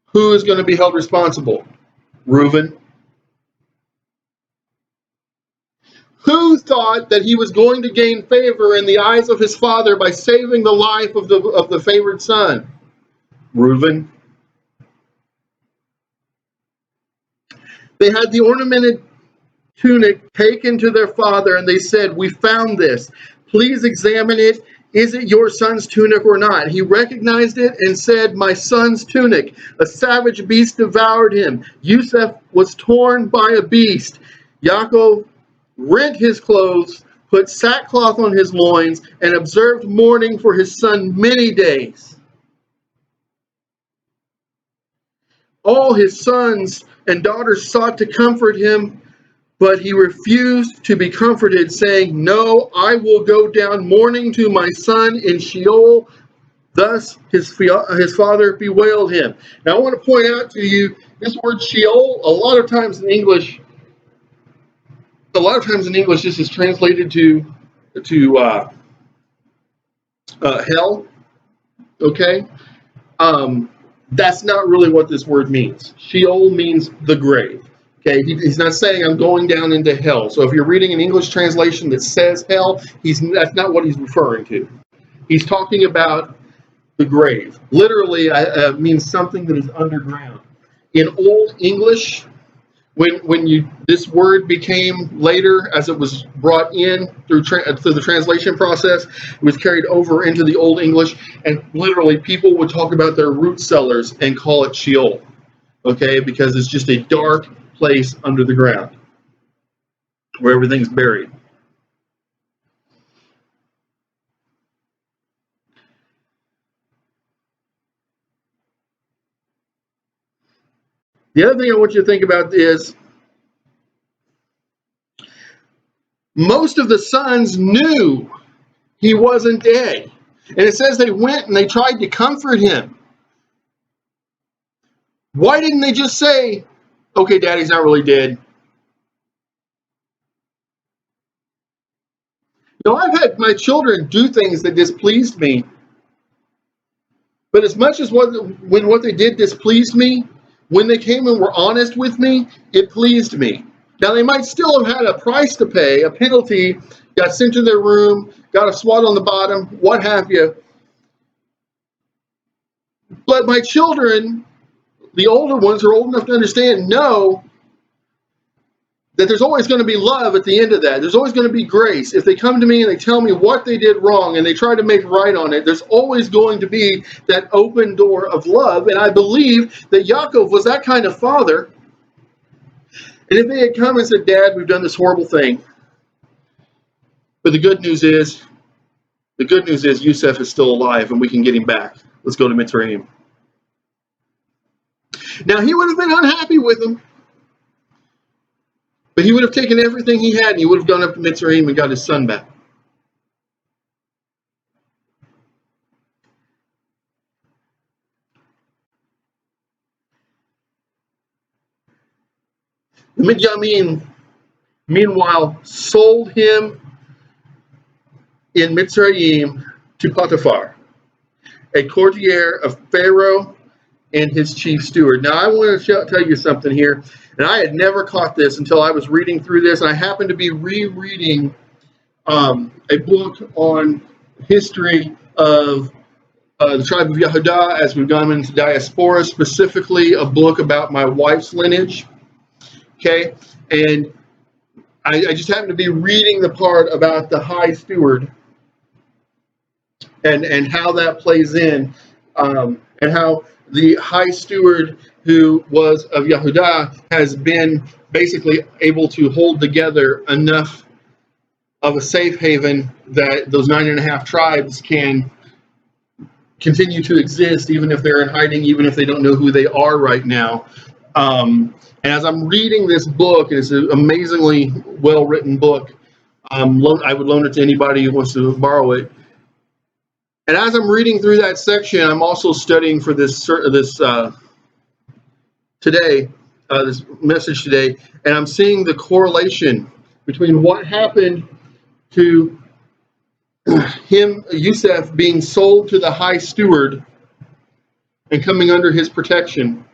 who is going to be held responsible? Reuben. Who thought that he was going to gain favor in the eyes of his father by saving the life of the favored son? Reuben. They had the ornamented tunic taken to their father, and they said, "We found this. Please examine it. Is it your son's tunic or not?" He recognized it and said, "My son's tunic. A savage beast devoured him. Yusef was torn by a beast." Yaakov rent his clothes, put sackcloth on his loins, and observed mourning for his son many days. All his sons and daughters sought to comfort him, but he refused to be comforted, saying, "No, I will go down mourning to my son in Sheol." Thus his father bewailed him. Now I want to point out to you, this word Sheol, a lot of times in English, this is translated to hell. Okay, that's not really what this word means. Sheol means the grave. Okay, he's not saying I'm going down into hell. So if you're reading an English translation that says hell, that's not what he's referring to. He's talking about the grave. Literally, means something that is underground. In Old English, when this word became later, as it was brought in through the translation process, it was carried over into the Old English, and literally people would talk about their root cellars and call it Sheol. Okay, because it's just a dark place under the ground where everything's buried. The other thing I want you to think about is most of the sons knew he wasn't dead. And it says they went and they tried to comfort him. Why didn't they just say, "Okay, Daddy's not really dead"? I've had my children do things that displeased me. But as much as when what they did displeased me, when they came and were honest with me, it pleased me. Now, they might still have had a price to pay, a penalty, got sent to their room, got a swat on the bottom, what have you. But my children, the older ones who are old enough to understand, know that there's always going to be love at the end of that. There's always going to be grace. If they come to me and they tell me what they did wrong and they try to make right on it, there's always going to be that open door of love. And I believe that Yaakov was that kind of father. And if they had come and said, "Dad, we've done this horrible thing," but the good news is Yusef is still alive and we can get him back. Let's go to Mitzrayim. Now, he would have been unhappy with him. But he would have taken everything he had and he would have gone up to Mitzrayim and got his son back. The Midianim, meanwhile, sold him in Mitzrayim to Potiphar, a courtier of Pharaoh and his chief steward. Now, I want to tell you something here. And I had never caught this until I was reading through this. And I happened to be rereading a book on history of the tribe of Yehudah as we've gone into diaspora, specifically a book about my wife's lineage. Okay, and I just happened to be reading the part about the high steward and how that plays in, and how the high steward who was of Yehudah has been basically able to hold together enough of a safe haven that those 9.5 tribes can continue to exist, even if they're in hiding, even if they don't know who they are right now. And as I'm reading this book, and it's an amazingly well-written book, I would loan it to anybody who wants to borrow it. And as I'm reading through that section, I'm also studying for this message today, and I'm seeing the correlation between what happened to Yusuf, being sold to the high steward and coming under his protection.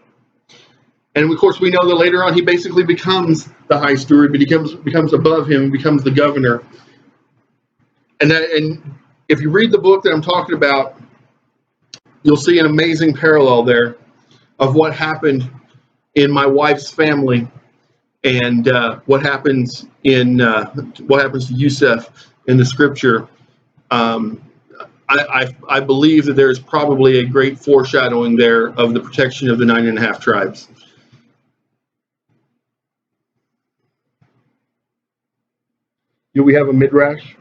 And of course, we know that later on he basically becomes the high steward, but he becomes above him, becomes the governor. And if you read the book that I'm talking about, you'll see an amazing parallel there of what happened in my wife's family and what happens to Yusuf in the scripture. I believe that there is probably a great foreshadowing there of the protection of the 9.5 tribes. Do we have a midrash?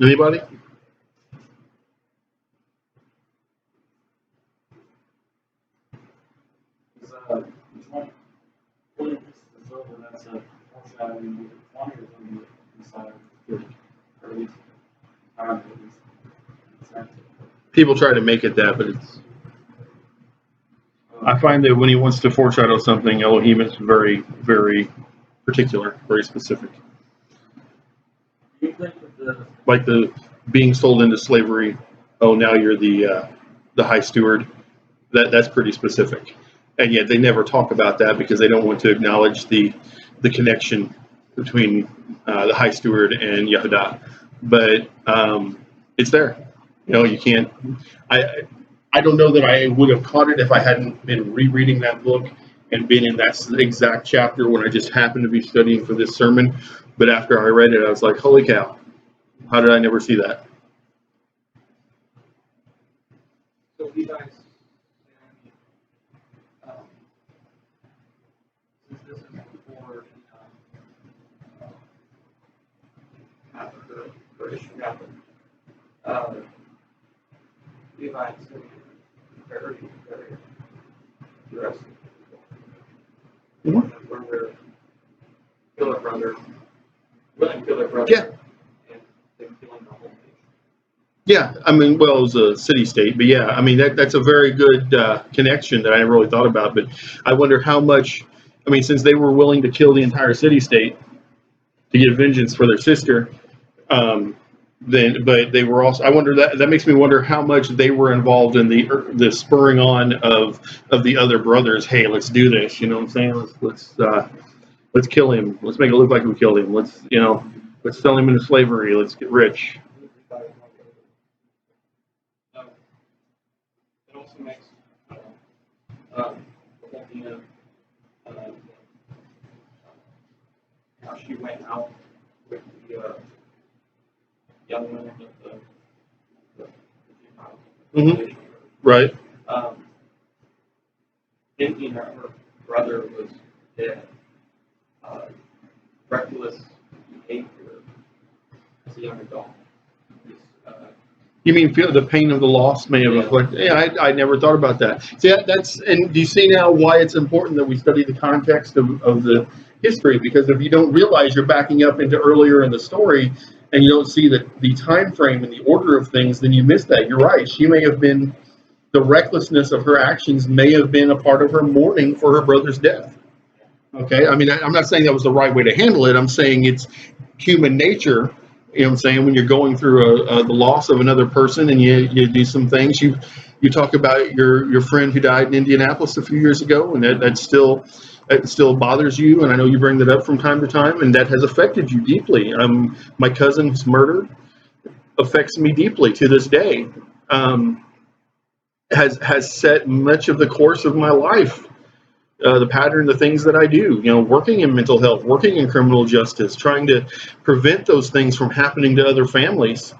Anybody? It's 20 pieces of silver, that's a foreshadowing of 20 or 30 inside, or at least, at least. People try to make it that, but it's. I find that when he wants to foreshadow something, Elohim is very, very particular, very specific. Do you think that Like the being sold into slavery. Oh, now you're the high steward. That's pretty specific, and yet they never talk about that because they don't want to acknowledge the connection between the high steward and Yehudah. But it's there. You know, you can't. I don't know that I would have caught it if I hadn't been rereading that book and been in that exact chapter when I just happened to be studying for this sermon. But after I read it, I was like, holy cow, how did I never see that? So you guys, since this is before the issue happened, Levi said very, very interesting. Mhm. Where they're kill their brother, willing to kill their brother, Yeah. and then killing the whole nation. Yeah, I mean, well, it was a city-state, but yeah, I mean, that's a very good connection that I never really thought about. But I wonder how much, I mean, since they were willing to kill the entire city-state to get vengeance for their sister, but they were also, I wonder, that makes me wonder how much they were involved in the spurring on of the other brothers. Hey, let's do this. You know what I'm saying? Let's kill him. Let's make it look like we killed him. Let's sell him into slavery. Let's get rich. It also makes Latina, how she went out with the young women of the Mhm. Right. thinking her brother was dead. Reckless behavior as a young adult. You mean feel the pain of the loss may have afflicted? Yeah, I never thought about that. See, and do you see now why it's important that we study the context of the history? Because if you don't realize you're backing up into earlier in the story and you don't see the time frame and the order of things, then you miss that. You're right. She may have been, the recklessness of her actions may have been a part of her mourning for her brother's death. Okay, I mean, I'm not saying that was the right way to handle it. I'm saying it's human nature. You know what I'm saying? When you're going through the loss of another person and you do some things, you talk about your friend who died in Indianapolis a few years ago, and that still bothers you. And I know you bring that up from time to time, and that has affected you deeply. My cousin's murder affects me deeply to this day. Has set much of the course of my life. The pattern, the things that I do, working in mental health, working in criminal justice, trying to prevent those things from happening to other families.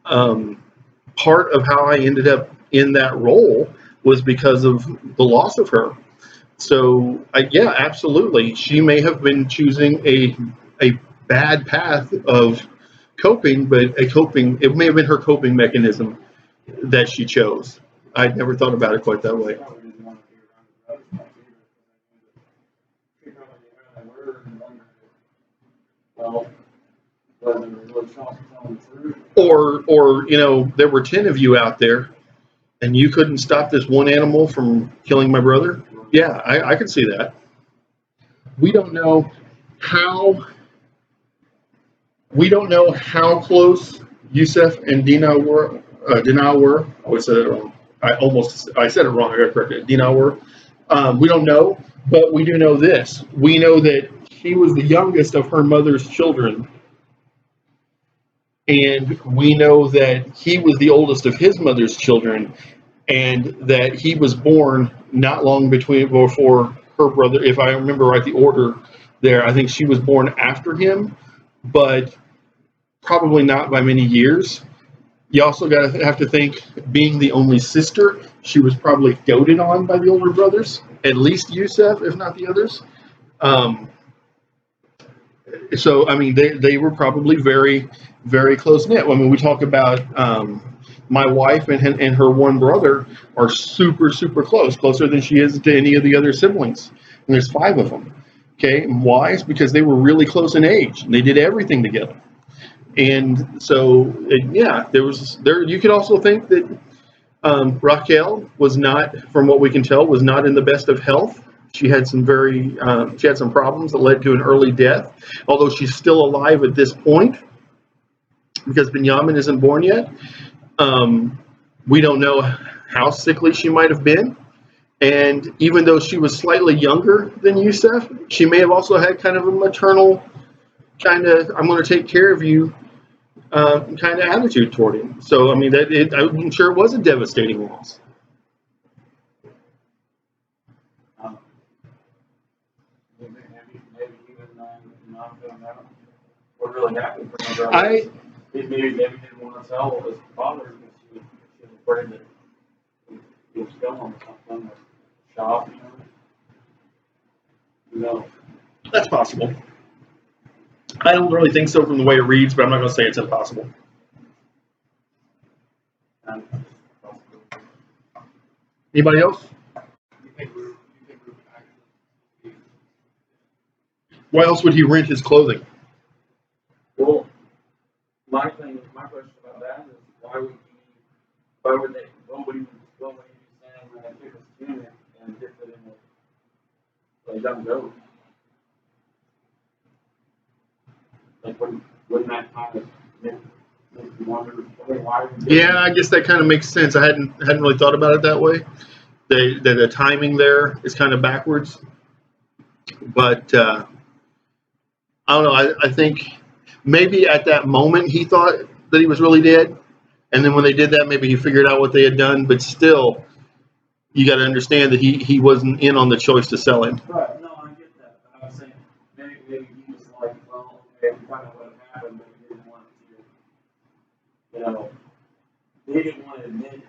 Part of how I ended up in that role was because of the loss of her. So, yeah, absolutely. She may have been choosing a bad path of coping, but it may have been her coping mechanism that she chose. I'd never thought about it quite that way. Probably didn't want to be around his brothers much either, because I knew that figured out how they were and wondered, well, whether they were really telling the truth. Or there were 10 of you out there, and you couldn't stop this one animal from killing my brother. Yeah, I could see that. We don't know how. We don't know how close Yusef and Dinah were. I always said it wrong. I said it wrong. I got to correct it. Dinah were. We don't know, but we do know this. We know that he was the youngest of her mother's children, and we know that he was the oldest of his mother's children, and that he was born not long before her brother. If I remember right, the order there, I think she was born after him, but probably not by many years. You also have to think, being the only sister, she was probably doted on by the older brothers, at least Yusef, if not the others. So, I mean, they were probably very, very close knit. I mean, we talk about my wife and her one brother are super, super close, closer than she is to any of the other siblings. And there's 5 of them. Okay, and why? It's because they were really close in age. And they did everything together. And so, yeah, you could also think that Raquel was not, from what we can tell, was not in the best of health. She had some problems that led to an early death, although she's still alive at this point because Benjamin isn't born yet. We don't know how sickly she might have been. And even though she was slightly younger than Yusef, she may have also had kind of a maternal kind of, I'm going to take care of you kind of attitude toward him. So, I mean, I'm sure it was a devastating loss. Maybe even not feeling that what really happened for my brother. Maybe didn't want to tell his father because she was afraid that he was killing him or something, or shot, No. That's possible. I don't really think so from the way it reads, but I'm not going to say it's impossible. Anybody else? Why else would he rent his clothing? Well, my question about that is why would he be saying that I took his tunic and dipped it in a young goat? Like, wouldn't that kind of make you wonder, why? Yeah, I guess that kind of makes sense. I hadn't really thought about it that way. The timing there is kind of backwards. But I don't know. I think maybe at that moment he thought that he was really dead. And then when they did that, maybe he figured out what they had done. But still, you got to understand that he wasn't in on the choice to sell him. Right. No, I get that. But I was saying maybe he was like, well, okay, we kind of what happened, but he didn't want to, he didn't want to admit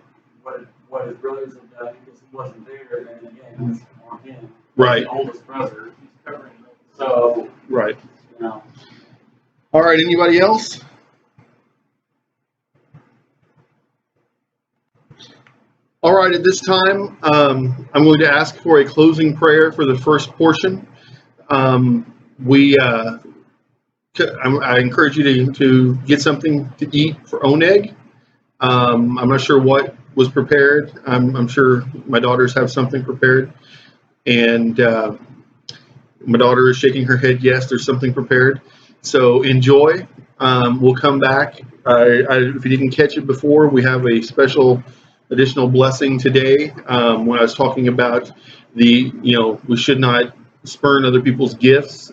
what his brothers had done because he wasn't there. And again, it's on him. Right. The oldest brother. He's covering him. So. Right. All right. Anybody else? All right. At this time, I'm going to ask for a closing prayer for the first portion. I encourage you to get something to eat for Oneg. I'm not sure what was prepared. I'm sure my daughters have something prepared. And my daughter is shaking her head. Yes, there's something prepared. So enjoy. We'll come back. If you didn't catch it before, we have a special additional blessing today. When I was talking about we should not spurn other people's gifts.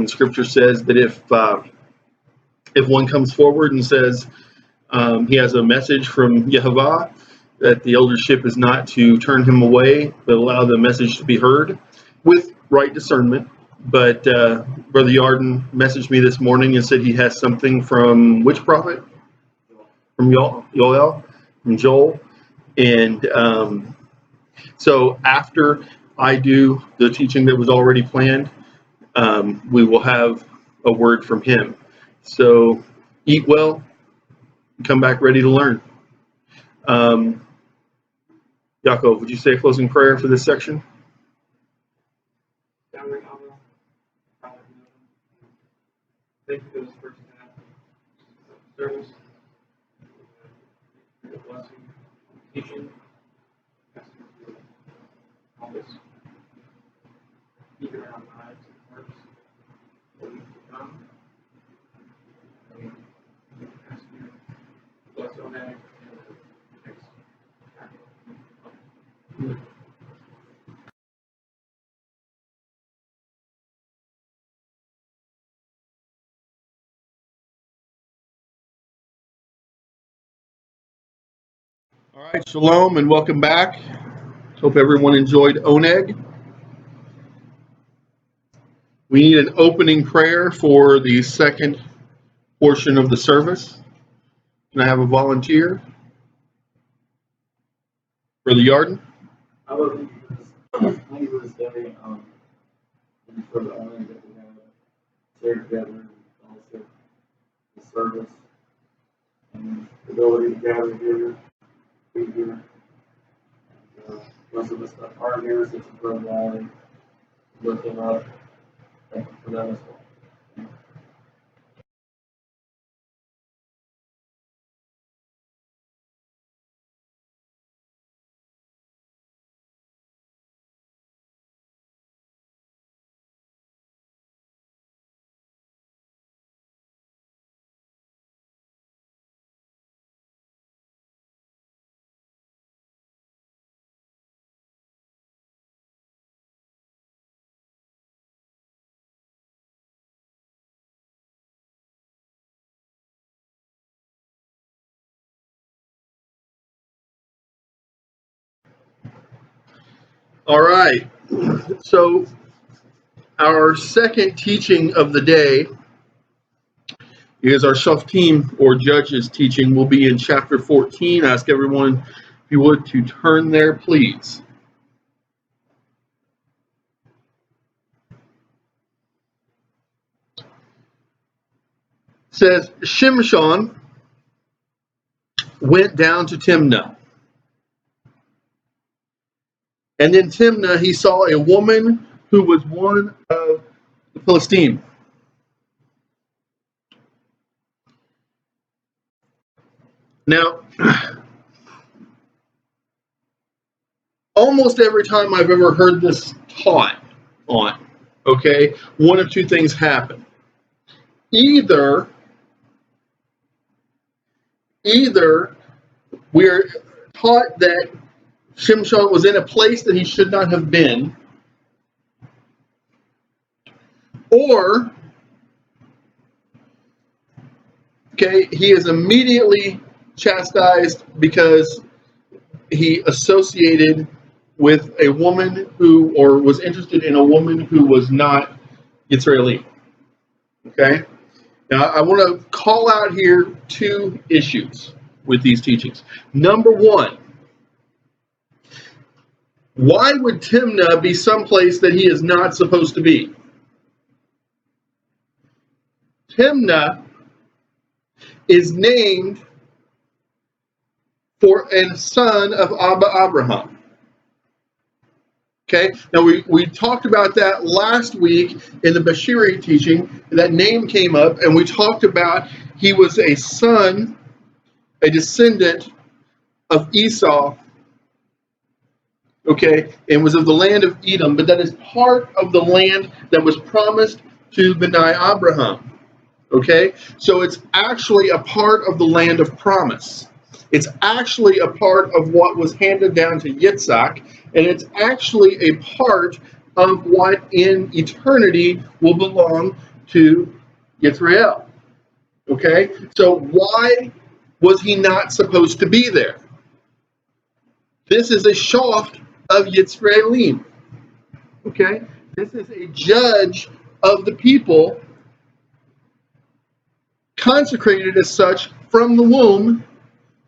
Scripture says that if one comes forward and says he has a message from Yehovah, that the eldership is not to turn him away, but allow the message to be heard with right discernment. But Brother Yarden messaged me this morning and said he has something from which prophet? From Joel? From Joel. And so after I do the teaching that was already planned, we will have a word from him. So eat well, come back ready to learn. Yaakov, would you say a closing prayer for this section? Thank you for this first half of service. The blessing, teaching, help us keep it in our lives and hearts for weeks to come. We ask you to bless Oneg and the next chapter. All right, shalom and welcome back. Hope everyone enjoyed Oneg. We need an opening prayer for the second portion of the service. Can I have a volunteer? Brother Yarden? I would thank you for this day, and for the honor that we have shared together, and also the service, and the ability to gather here, be here. And, most of us that are here, such as Brother Wally, lift him up. Thank you for that as well. All right. So our second teaching of the day is our Shoftim or Judges teaching. Will be in chapter 14. I ask everyone, if you would, to turn there, please. It says, Shimshon went down to Timnah. And in Timnah he saw a woman who was one of the Philistines. Now, almost every time I've ever heard this taught on, okay, one of two things happen. Either we're taught that Shimshon was in a place that he should not have been, or, okay, he is immediately chastised because he associated with a woman who, or was interested in a woman who was not Israeli. Okay? Now, I want to call out here two issues with these teachings. Number one, why would Timnah be someplace that he is not supposed to be? Timnah is named for a son of Abba Abraham. Okay, now we talked about that last week in the Bashiri teaching. That name came up, and we talked about he was a son, a descendant of Esau, okay, and was of the land of Edom, but that is part of the land that was promised to B'nai Abraham. Okay, so it's actually a part of the land of promise. It's actually a part of what was handed down to Yitzhak, and it's actually a part of what in eternity will belong to Yisrael. Okay, so why was he not supposed to be there? This is a shoft of Yisraelim. Okay, this is a judge of the people, consecrated as such from the womb,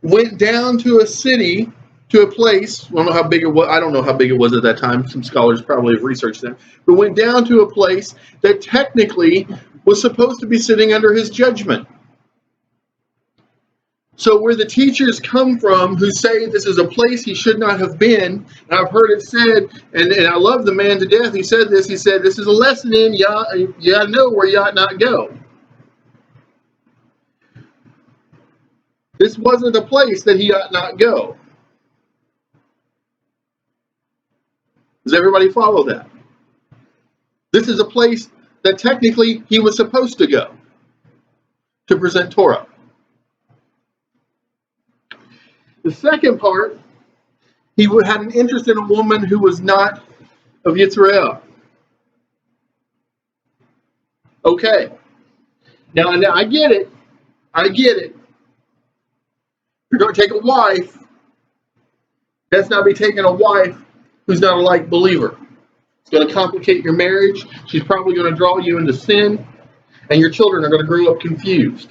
went down to a city to a place, I don't know how big it was, I don't know how big it was at that time, some scholars probably have researched that, but went down to a place that technically was supposed to be sitting under his judgment. So where the teachers come from who say this is a place he should not have been, and I've heard it said, and I love the man to death, he said this is a lesson in, you ought to know where you ought not go. This wasn't a place that he ought not go. Does everybody follow that? This is a place that technically he was supposed to go to present Torah. The second part, he had an interest in a woman who was not of Yisrael. Okay. Now I get it. You're going to take a wife. Let's not be taking a wife who's not a like believer. It's going to complicate your marriage. She's probably going to draw you into sin, and your children are going to grow up confused.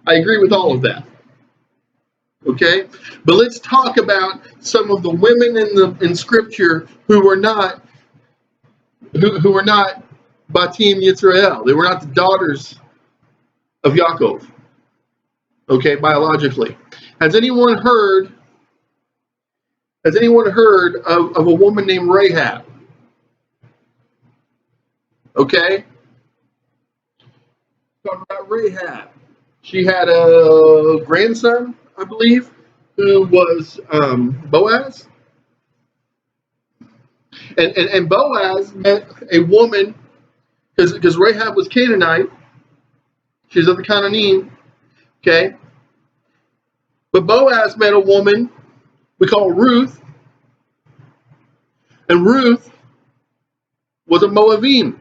I agree with all of that. Okay, but let's talk about some of the women in Scripture who were not Batim Yisrael. They were not the daughters of Yaakov. Okay, biologically. Has anyone heard of a woman named Rahab? Okay, talk about Rahab. She had a grandson, I believe, who was Boaz. And Boaz met a woman, because Rahab was Canaanite. She's of the Canaanim. Okay. But Boaz met a woman we call Ruth. And Ruth was a Moabim.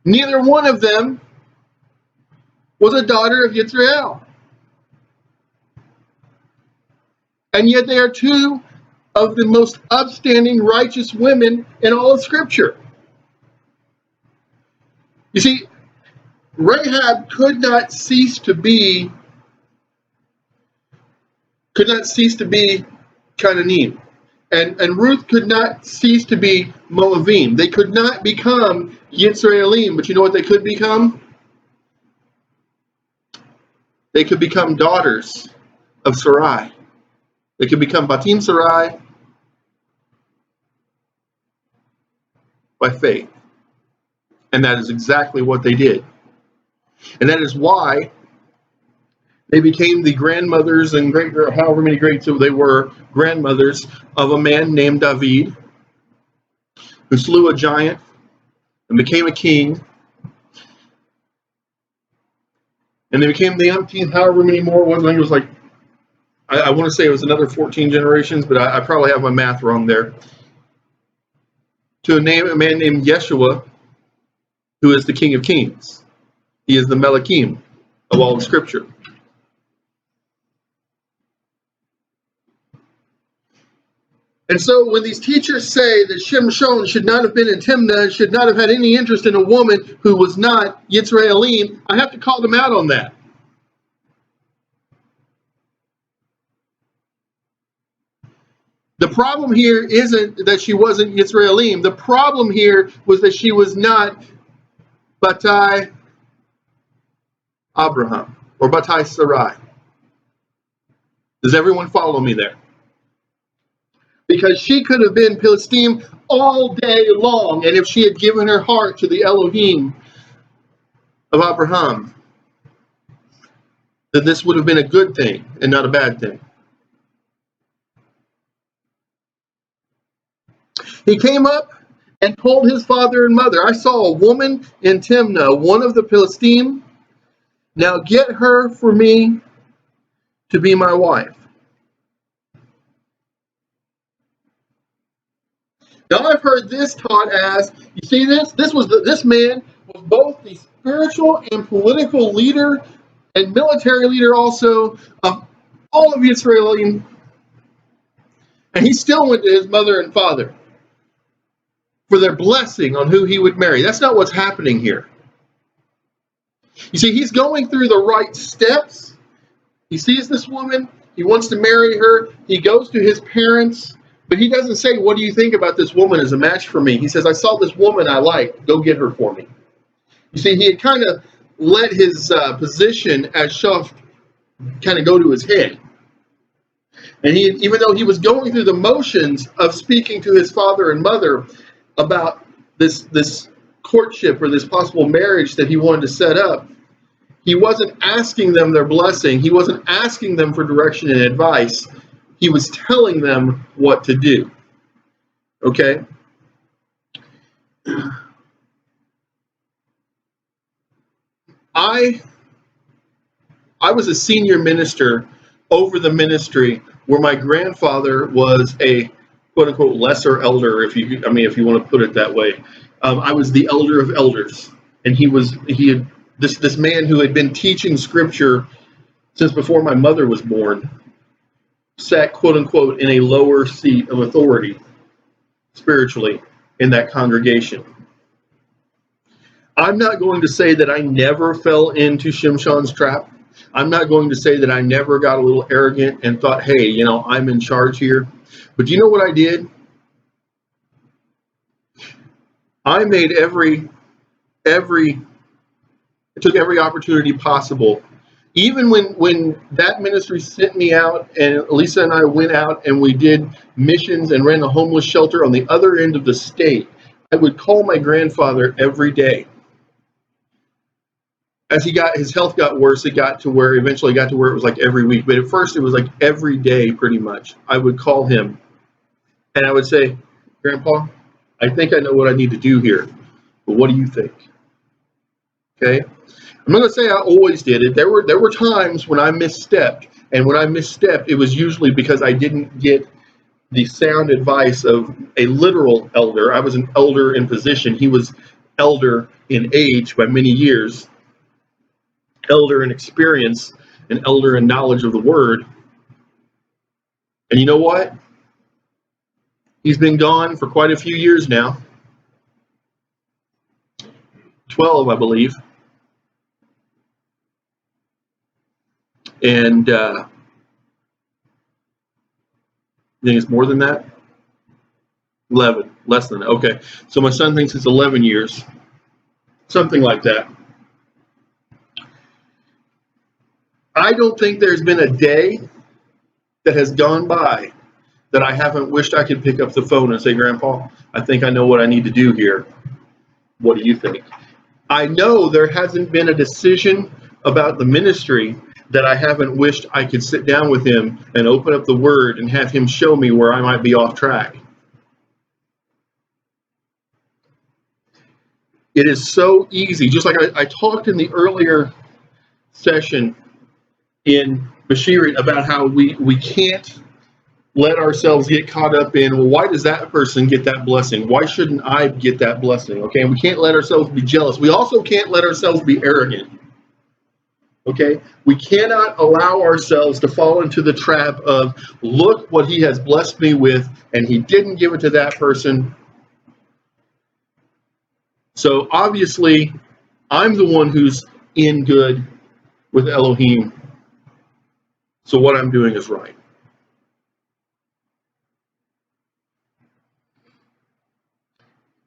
Neither one of them was a daughter of Yisrael. And yet they are two of the most upstanding righteous women in all of Scripture. You see, Rahab could not cease to be Canaanim. And Ruth could not cease to be Moabim. They could not become Yisraelim, but you know what they could become? They could become daughters of Sarai. They could become Batim Sarai by faith. And that is exactly what they did. And that is why they became the grandmothers and however many greats they were, grandmothers of a man named David, who slew a giant and became a king. And they became the umpteenth, however many more it was. I think it was like, I want to say it was another 14 generations, but I probably have my math wrong there. To a man named Yeshua, who is the King of Kings. He is the Melachim of all of Scripture. And so when these teachers say that Shimshon should not have been in Timnah, should not have had any interest in a woman who was not Yisraelim, I have to call them out on that. The problem here isn't that she wasn't Yisraelim. The problem here was that she was not Batai Abraham or Batai Sarai. Does everyone follow me there? Because she could have been Philistine all day long, and if she had given her heart to the Elohim of Abraham, then this would have been a good thing and not a bad thing. He came up and told his father and mother, I saw a woman in Timnah, one of the Philistine. Now get her for me to be my wife. Now I've heard this taught as, you see this? This man was both the spiritual and political leader and military leader also of all of Israel. And he still went to his mother and father for their blessing on who he would marry. That's not what's happening here. You see, he's going through the right steps. He sees this woman. He wants to marry her. He goes to his parents, but he doesn't say, what do you think about this woman as a match for me? He says, I saw this woman I like. Go get her for me. You see, he had kind of let his position as Shuf kind of go to his head. And he, even though he was going through the motions of speaking to his father and mother about this courtship or this possible marriage that he wanted to set up, he wasn't asking them their blessing. He wasn't asking them for direction and advice. He was telling them what to do. Okay? I was a senior minister over the ministry where my grandfather was a quote unquote lesser elder, if you want to put it that way. I was the elder of elders, and he had this man who had been teaching scripture since before my mother was born, sat quote unquote in a lower seat of authority spiritually in that congregation. I'm not going to say that I never fell into Shimshon's trap. I'm not going to say that I never got a little arrogant and thought, hey, I'm in charge here. But do you know what I did? I made I took every opportunity possible. Even when that ministry sent me out and Lisa and I went out and we did missions and ran a homeless shelter on the other end of the state, I would call my grandfather every day. As his health got worse, it eventually got to where it was like every week. But at first it was like every day pretty much. I would call him and I would say, Grandpa, I think I know what I need to do here, but what do you think? Okay? I'm not going to say I always did it. There were times when I misstepped, and when I misstepped, it was usually because I didn't get the sound advice of a literal elder. I was an elder in position. He was elder in age by many years, elder in experience, and elder in knowledge of the word. And you know what? He's been gone for quite a few years now. 12, I believe. And I think it's more than that? 11, less than that. Okay. So my son thinks it's 11 years. Something like that. I don't think there's been a day that has gone by that I haven't wished I could pick up the phone and say, Grandpa, I think I know what I need to do here. What do you think? I know there hasn't been a decision about the ministry that I haven't wished I could sit down with him and open up the word and have him show me where I might be off track. It is so easy. Just like I talked in the earlier session in Bashirit about how we can't let ourselves get caught up in, well, why does that person get that blessing? Why shouldn't I get that blessing? Okay, and we can't let ourselves be jealous. We also can't let ourselves be arrogant. Okay, we cannot allow ourselves to fall into the trap of, look what he has blessed me with, and he didn't give it to that person. So obviously, I'm the one who's in good with Elohim. So what I'm doing is right.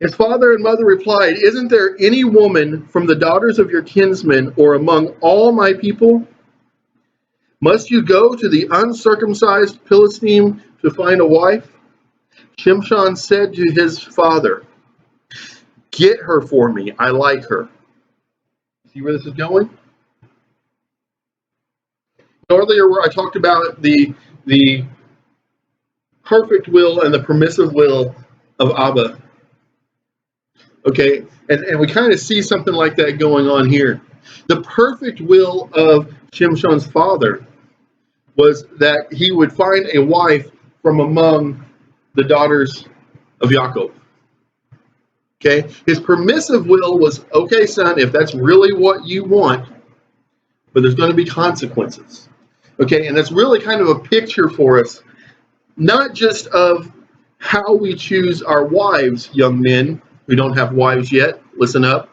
His father and mother replied, isn't there any woman from the daughters of your kinsmen or among all my people? Must you go to the uncircumcised Philistine to find a wife? Shimshon said to his father, get her for me. I like her. See where this is going? Earlier where I talked about the perfect will and the permissive will of Abba. Okay, and we kind of see something like that going on here. The perfect will of Shimshon's father was that he would find a wife from among the daughters of Yaakov. Okay, his permissive will was, okay, son, if that's really what you want, but there's going to be consequences. Okay, and that's really kind of a picture for us, not just of how we choose our wives, young men who don't have wives yet, listen up.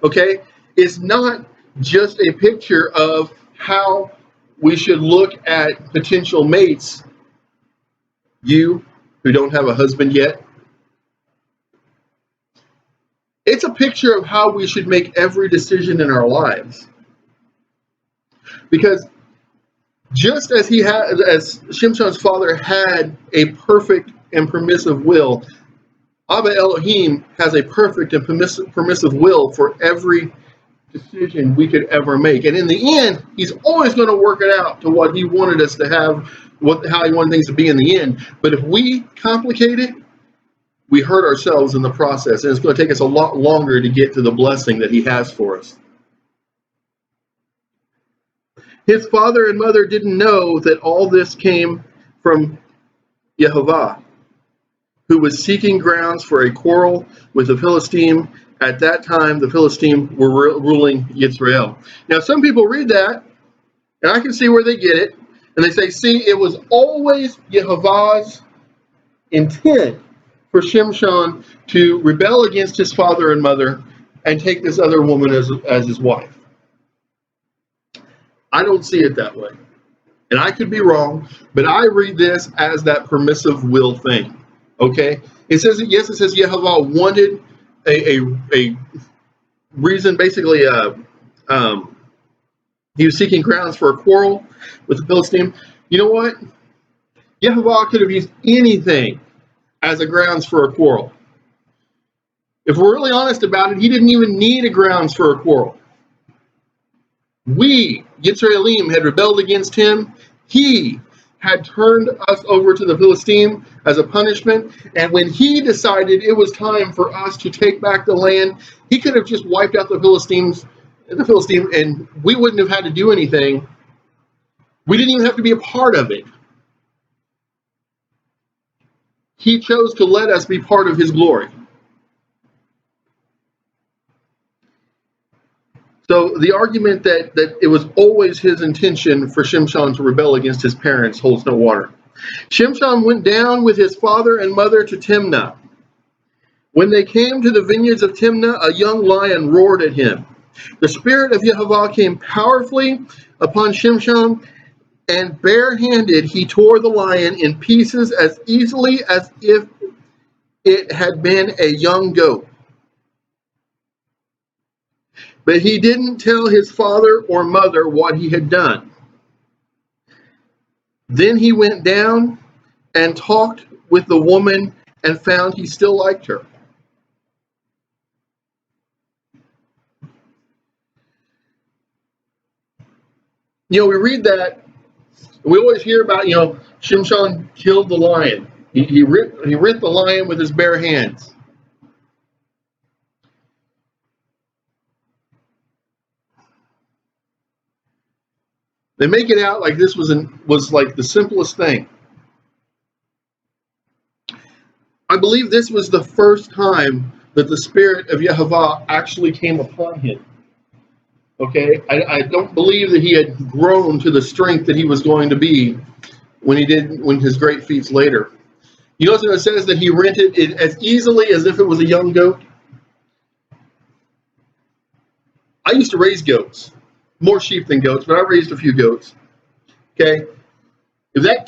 Okay, it's not just a picture of how we should look at potential mates, you who don't have a husband yet. It's a picture of how we should make every decision in our lives. Because just as as Shimshon's father had a perfect and permissive will, Abba Elohim has a perfect and permissive will for every decision we could ever make. And in the end, he's always going to work it out to what he wanted us to have, how he wanted things to be in the end. But if we complicate it, we hurt ourselves in the process, and it's going to take us a lot longer to get to the blessing that he has for us. His father and mother didn't know that all this came from Yehovah, who was seeking grounds for a quarrel with the Philistine. At that time, the Philistines were ruling Yisrael. Now, some people read that, and I can see where they get it, and they say, see, it was always Yehovah's intent for Shimshon to rebel against his father and mother and take this other woman as his wife. I don't see it that way. And I could be wrong, but I read this as that permissive will thing. Okay? It says, yes, it says Yehovah wanted a reason, basically, he was seeking grounds for a quarrel with the Philistine. You know what? Yehovah could have used anything as a grounds for a quarrel. If we're really honest about it, he didn't even need a grounds for a quarrel. We, Yisraelim, had rebelled against him. He had turned us over to the Philistine as a punishment. And when he decided it was time for us to take back the land, he could have just wiped out the Philistine, and we wouldn't have had to do anything. We didn't even have to be a part of it. He chose to let us be part of his glory. So the argument that it was always his intention for Shimshon to rebel against his parents holds no water. Shimshon went down with his father and mother to Timnah. When they came to the vineyards of Timnah, a young lion roared at him. The spirit of Yehovah came powerfully upon Shimshon, and barehanded he tore the lion in pieces as easily as if it had been a young goat. But he didn't tell his father or mother what he had done. Then he went down and talked with the woman and found he still liked her. You know, we read that, we always hear about, Shimshon killed the lion. He ripped the lion with his bare hands. They make it out like this was like the simplest thing. I believe this was the first time that the spirit of Yehovah actually came upon him. Okay, I don't believe that he had grown to the strength that he was going to be when his great feats later. You notice it says that he rented it as easily as if it was a young goat. I used to raise goats, more sheep than goats, but I raised a few goats. Okay, if that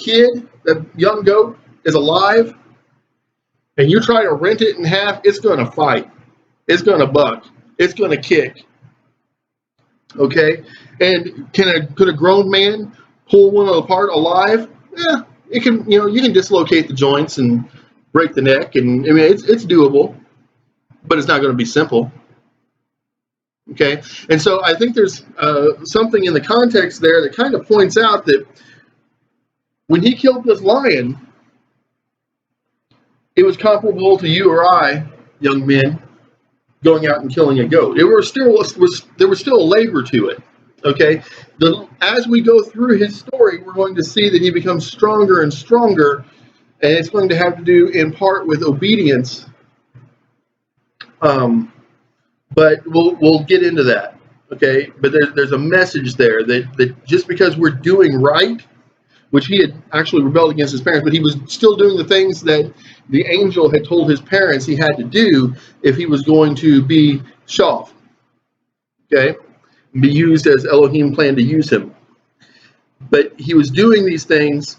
young goat is alive, and you try to rent it in half, it's going to fight, it's going to buck, it's going to kick. Okay, and could a grown man pull one apart alive? Yeah, it can. You can dislocate the joints and break the neck, and I mean it's doable, but it's not going to be simple. Okay, and so I think there's something in the context there that kind of points out that when he killed this lion, it was comparable to you or I, young men, going out and killing a goat. There was still a labor to it. Okay, as we go through his story, we're going to see that he becomes stronger and stronger, and it's going to have to do in part with obedience. But we'll get into that. Okay, but there's a message there that just because we're doing right, which he had actually rebelled against his parents, but he was still doing the things that the angel had told his parents he had to do if he was going to be Shav, okay, be used as Elohim planned to use him. But he was doing these things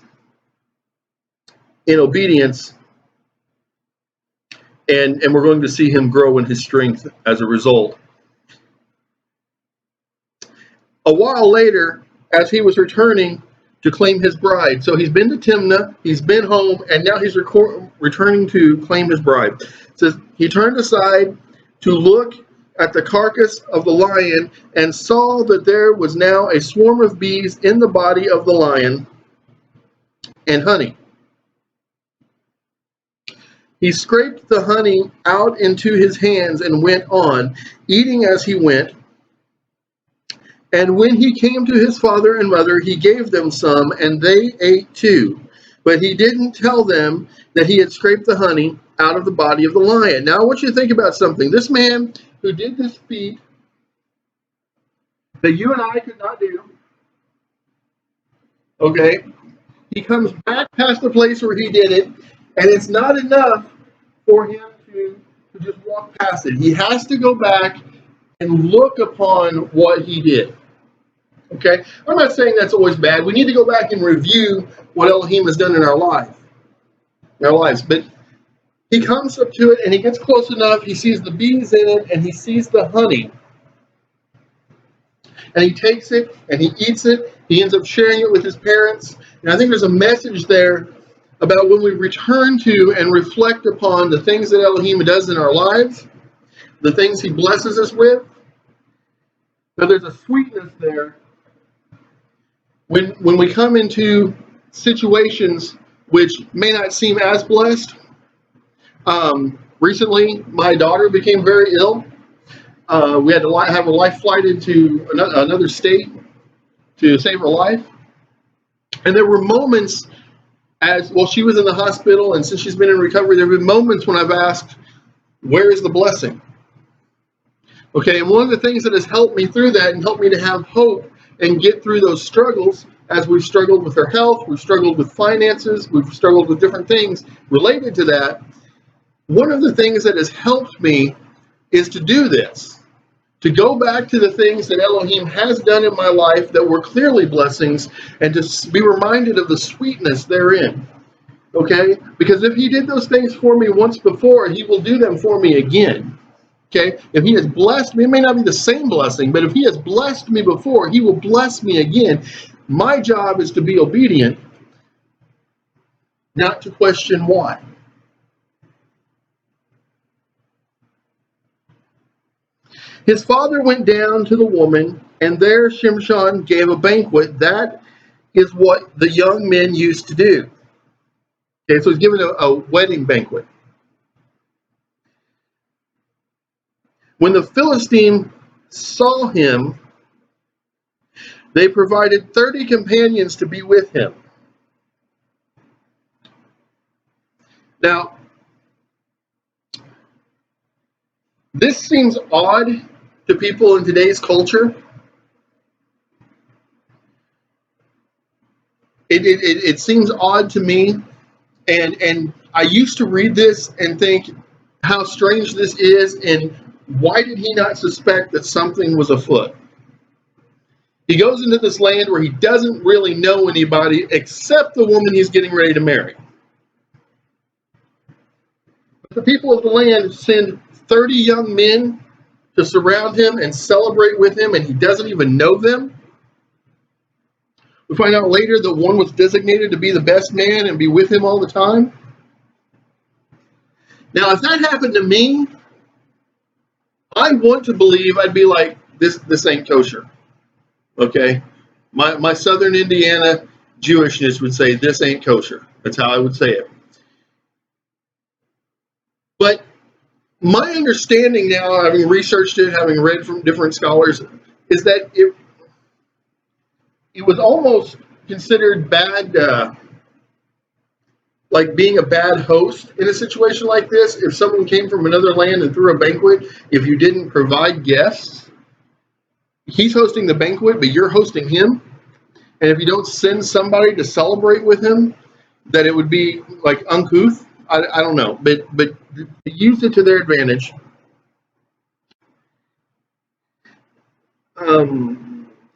in obedience, and we're going to see him grow in his strength as a result. A while later, as he was returning to claim his bride, so he's been to Timnah, he's been home, and now he's returning to claim his bride. It says, he turned aside to look at the carcass of the lion and saw that there was now a swarm of bees in the body of the lion and honey. He scraped the honey out into his hands and went on, eating as he went. And when he came to his father and mother, he gave them some, and they ate too. But he didn't tell them that he had scraped the honey out of the body of the lion. Now I want you to think about something. This man who did this feat that you and I could not do, okay, he comes back past the place where he did it, and it's not enough for him to just walk past it. He has to go back and look upon what he did. Okay, I'm not saying that's always bad. We need to go back and review what Elohim has done in our lives. But he comes up to it and he gets close enough. He sees the bees in it and he sees the honey. And he takes it and he eats it. He ends up sharing it with his parents. And I think there's a message there about when we return to and reflect upon the things that Elohim does in our lives, the things he blesses us with. Now there's a sweetness there. When we come into situations which may not seem as blessed, recently my daughter became very ill. We had to have her life flighted to another state to save her life. And there were moments she was in the hospital, and since she's been in recovery, there have been moments when I've asked, where is the blessing? Okay, and one of the things that has helped me through that and helped me to have hope and get through those struggles, as we've struggled with our health, we've struggled with finances, we've struggled with different things related to that. One of the things that has helped me is to do this, to go back to the things that Elohim has done in my life that were clearly blessings, and to be reminded of the sweetness therein. Okay? Because if he did those things for me once before, he will do them for me again. Okay, if he has blessed me, it may not be the same blessing, but if he has blessed me before, he will bless me again. My job is to be obedient, not to question why. His father went down to the woman, and there Shimshon gave a banquet. That is what the young men used to do. Okay, so he's given a wedding banquet. When the Philistine saw him, they provided 30 companions to be with him. Now, this seems odd to people in today's culture. It seems odd to me, and I used to read this and think how strange this is, and why did he not suspect that something was afoot? He goes into this land where he doesn't really know anybody except the woman he's getting ready to marry. But the people of the land send 30 young men to surround him and celebrate with him, and he doesn't even know them. We find out later that one was designated to be the best man and be with him all the time. Now, if that happened to me, I want to believe I'd be like, this ain't kosher. Okay? My southern Indiana Jewishness would say, this ain't kosher. That's how I would say it. But my understanding now, having researched it, having read from different scholars, is that it was almost considered bad, like being a bad host in a situation like this. If someone came from another land and threw a banquet, if you didn't provide guests, he's hosting the banquet, but you're hosting him. And if you don't send somebody to celebrate with him, that it would be like uncouth. I don't know, but they used it to their advantage.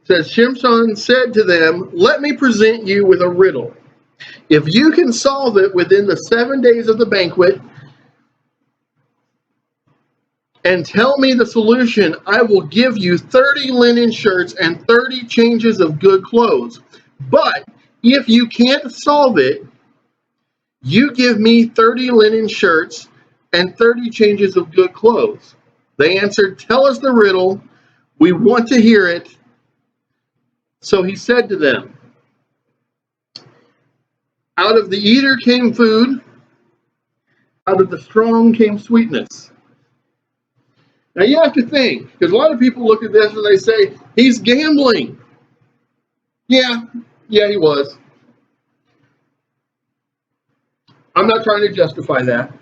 says, Shimshon said to them, let me present you with a riddle. If you can solve it within the 7 days of the banquet and tell me the solution, I will give you 30 linen shirts and 30 changes of good clothes. But if you can't solve it, you give me 30 linen shirts and 30 changes of good clothes. They answered, tell us the riddle. We want to hear it. So he said to them, out of the eater came food, out of the strong came sweetness. Now you have to think, because a lot of people look at this and they say, he's gambling. Yeah, he was. I'm not trying to justify that.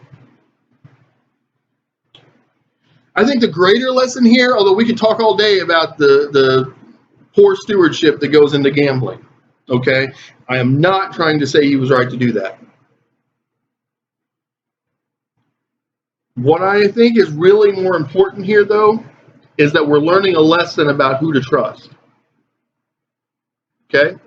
I think the greater lesson here, although we could talk all day about the poor stewardship that goes into gambling, okay? I am not trying to say he was right to do that. What I think is really more important here, though, is that we're learning a lesson about who to trust. Okay?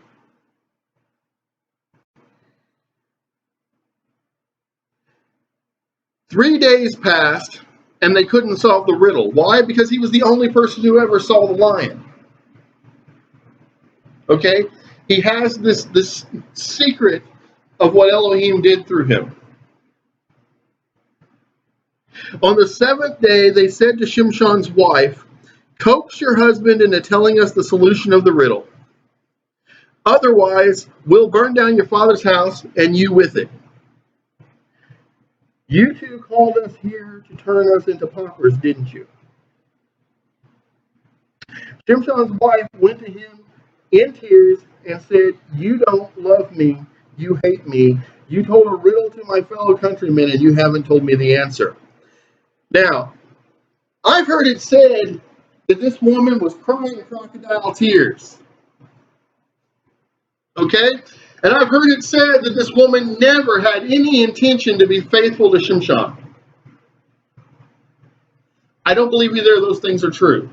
Three days passed, and they couldn't solve the riddle. Why? Because he was the only person who ever saw the lion. Okay? He has this secret of what Elohim did through him. On the seventh day, they said to Shimshon's wife, coax your husband into telling us the solution of the riddle. Otherwise, we'll burn down your father's house and you with it. You two called us here to turn us into paupers, didn't you? Shimshon's wife went to him in tears and said, you don't love me, you hate me. You told a riddle to my fellow countrymen and you haven't told me the answer. Now, I've heard it said that this woman was crying crocodile tears. Okay? And I've heard it said that this woman never had any intention to be faithful to Shimshon. I don't believe either of those things are true.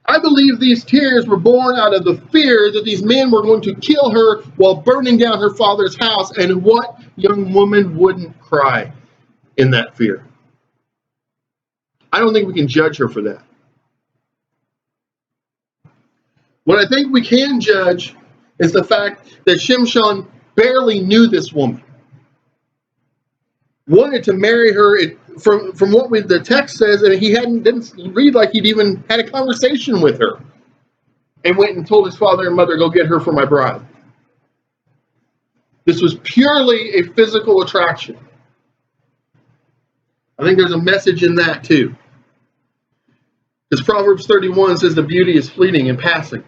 I believe these tears were born out of the fear that these men were going to kill her while burning down her father's house. And what young woman wouldn't cry in that fear? I don't think we can judge her for that. What I think we can judge is the fact that Shimshon barely knew this woman. Wanted to marry her. From what the text says, and he didn't read like he'd even had a conversation with her. And went and told his father and mother, go get her for my bride. This was purely a physical attraction. I think there's a message in that too. Because Proverbs 31 says the beauty is fleeting and passing.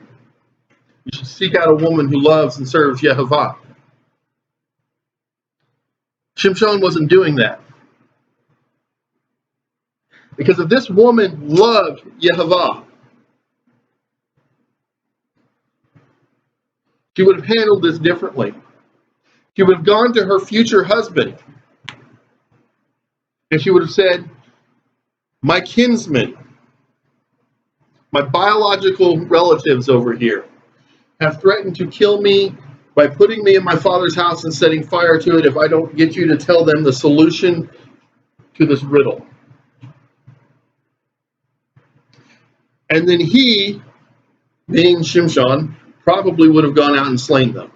You should seek out a woman who loves and serves Yehovah. Shimshon wasn't doing that. Because if this woman loved Yehovah, she would have handled this differently. She would have gone to her future husband and she would have said, my kinsmen, my biological relatives over here have threatened to kill me by putting me in my father's house and setting fire to it if I don't get you to tell them the solution to this riddle. And then he, being Shimshon, probably would have gone out and slain them.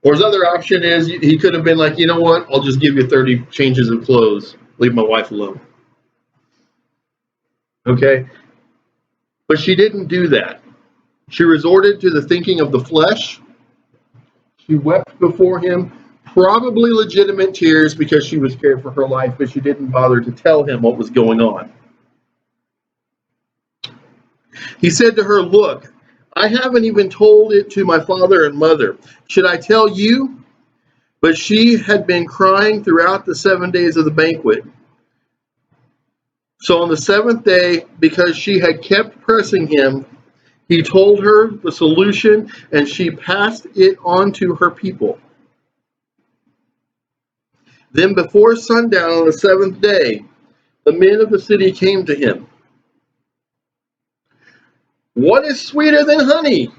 Or his other option is he could have been like, you know what, I'll just give you 30 changes of clothes. Leave my wife alone. Okay? But she didn't do that. She resorted to the thinking of the flesh. She wept before him, probably legitimate tears because she was scared for her life, but she didn't bother to tell him what was going on. He said to her, look, I haven't even told it to my father and mother. Should I tell you? But she had been crying throughout the 7 days of the banquet. So on the seventh day, because she had kept pressing him, he told her the solution, and she passed it on to her people. Then before sundown on the seventh day, the men of the city came to him. What is sweeter than honey?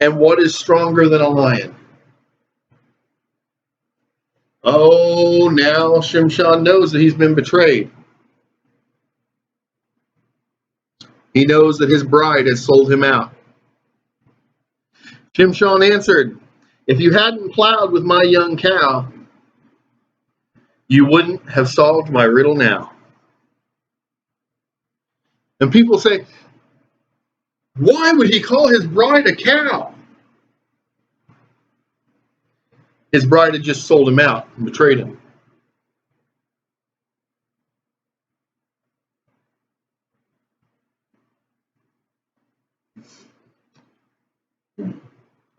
And what is stronger than a lion? Oh, now Shimshon knows that he's been betrayed. He knows that his bride has sold him out. Shimshon answered, if you hadn't plowed with my young cow, you wouldn't have solved my riddle now. And people say, why would he call his bride a cow? His bride had just sold him out and betrayed him.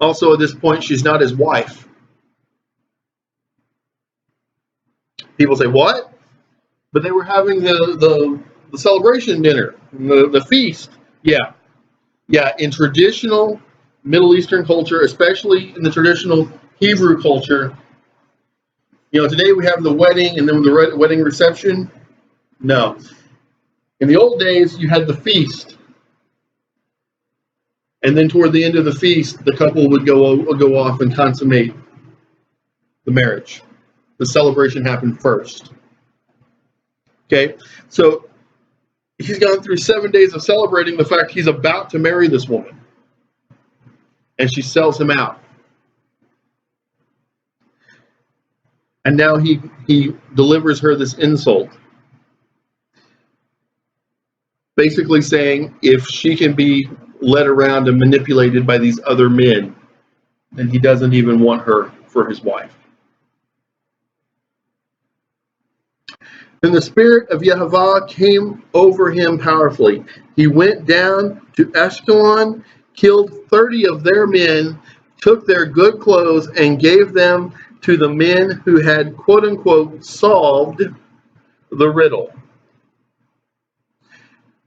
Also, at this point, she's not his wife. People say, what? But they were having the celebration dinner, the feast. Yeah. Yeah, in traditional Middle Eastern culture, especially in the traditional Hebrew culture, today we have the wedding and then the wedding reception. No. In the old days, you had the feast. And then toward the end of the feast, the couple would go off and consummate the marriage. The celebration happened first. Okay, so he's gone through 7 days of celebrating the fact he's about to marry this woman. And she sells him out. And now he delivers her this insult. Basically saying if she can be led around and manipulated by these other men, then he doesn't even want her for his wife. Then the spirit of Yehovah came over him powerfully. He went down to Ashkelon, killed 30 of their men, took their good clothes, and gave them to the men who had, quote unquote, solved the riddle.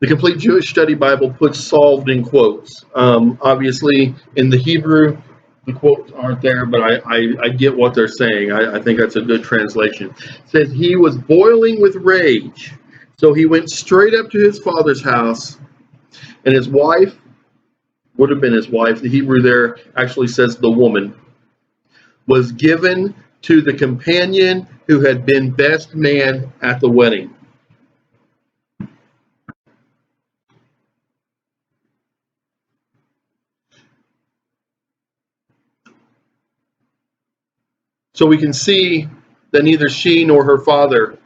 The Complete Jewish Study Bible puts solved in quotes. Obviously, in the Hebrew, the quotes aren't there, but I get what they're saying. I think that's a good translation. It says, he was boiling with rage, so he went straight up to his father's house, and his wife, would have been his wife, the Hebrew there actually says the woman, was given to the companion who had been best man at the wedding. So we can see that neither she nor her father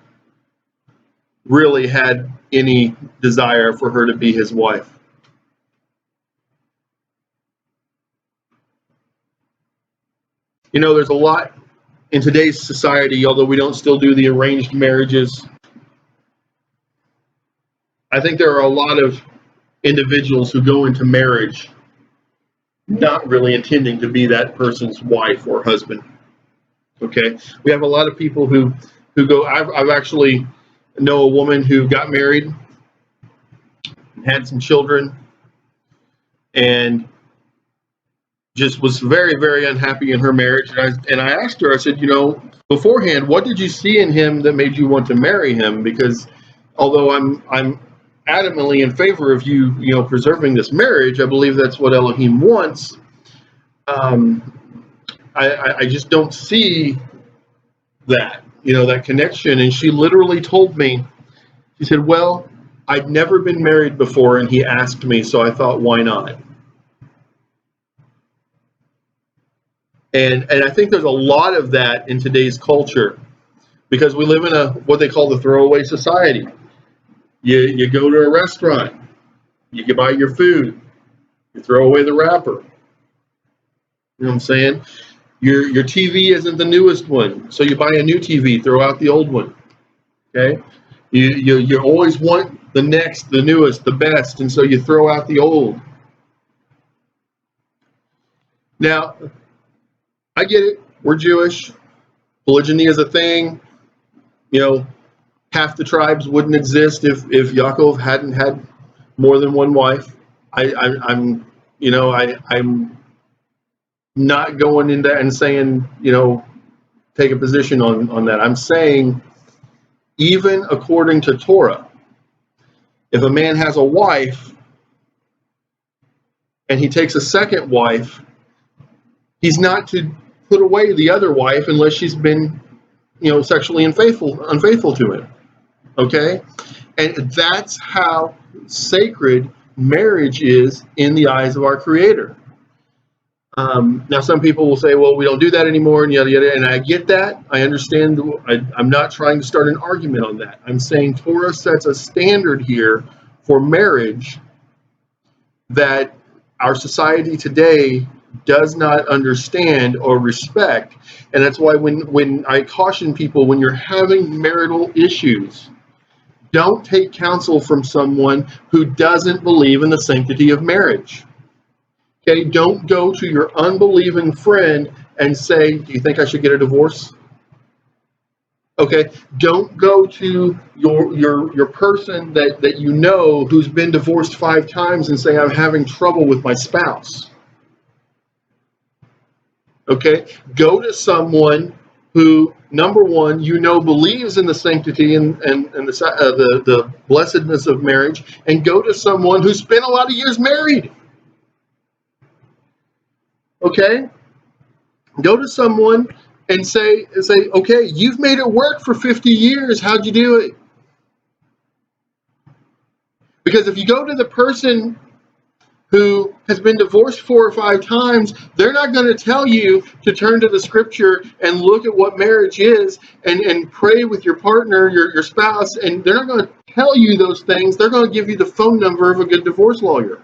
really had any desire for her to be his wife. There's a lot in today's society, although we don't still do the arranged marriages. I think there are a lot of individuals who go into marriage not really intending to be that person's wife or husband. Okay, we have a lot of people who go. I've actually know a woman who got married, had some children, and just was very, very unhappy in her marriage. And I asked her, I said, beforehand, what did you see in him that made you want to marry him? Because although I'm adamantly in favor of you preserving this marriage, I believe that's what Elohim wants. I just don't see that, that connection. And she literally told me, she said, well, I'd never been married before, and he asked me, so I thought, why not? And I think there's a lot of that in today's culture, because we live in what they call the throwaway society. You go to a restaurant, you can buy your food, you throw away the wrapper. You know what I'm saying? Your TV isn't the newest one, so you buy a new TV, throw out the old one. Okay? You always want the next, the newest, the best, and so you throw out the old. Now, I get it. We're Jewish. Polygyny is a thing. Half the tribes wouldn't exist if Yaakov hadn't had more than one wife. I'm not going into and saying, take a position on that. I'm saying, even according to Torah, if a man has a wife, and he takes a second wife, he's not to put away the other wife unless she's been, sexually unfaithful to him. Okay? And that's how sacred marriage is in the eyes of our Creator. Now, some people will say, well, we don't do that anymore, and yada, yada, and I get that. I understand. I'm not trying to start an argument on that. I'm saying Torah sets a standard here for marriage that our society today does not understand or respect. And that's why when I caution people, when you're having marital issues, don't take counsel from someone who doesn't believe in the sanctity of marriage. Okay, don't go to your unbelieving friend and say, do you think I should get a divorce? Okay, don't go to your person that you know who's been divorced 5 times and say, I'm having trouble with my spouse. Okay, go to someone who, number one, believes in the sanctity and the blessedness of marriage, and go to someone who spent a lot of years married. Okay, go to someone and say, okay, you've made it work for 50 years. How'd you do it? Because if you go to the person who has been divorced 4 or 5 times, they're not going to tell you to turn to the scripture and look at what marriage is and pray with your partner, your spouse, and they're not going to tell you those things. They're going to give you the phone number of a good divorce lawyer.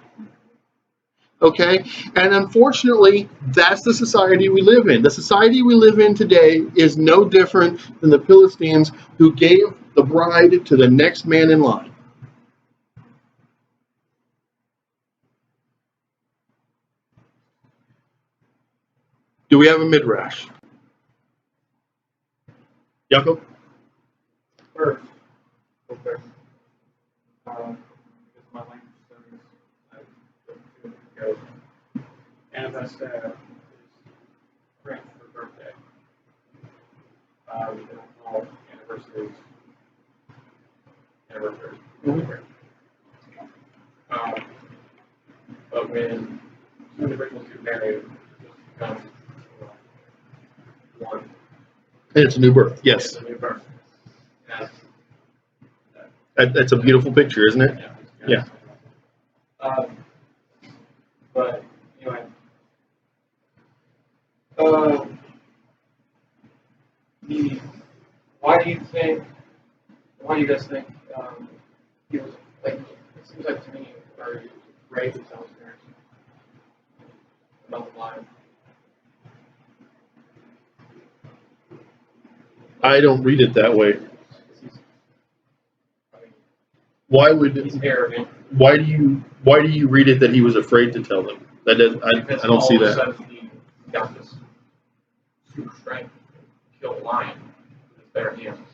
Okay? And unfortunately, that's the society we live in. The society we live in today is no different than the Philistines who gave the bride to the next man in line. Do we have a midrash? Yaakov? First, okay. Because my language studies, I took 2 ago. And as I said, is French for birthday. We don't call anniversaries. But when 2 individuals get married, it just becomes one. It's a new birth, yes. It's a new birth. That's a beautiful picture, isn't it? Yeah. But anyway, why do you guys think he was like? It seems like to me, or he raised his own parents about the line. I don't read it that way. Why would He's arrogant. why do you read it that he was afraid to tell them? That does, I don't see that. All of a sudden he got this super strength to kill a lion with his bare hands.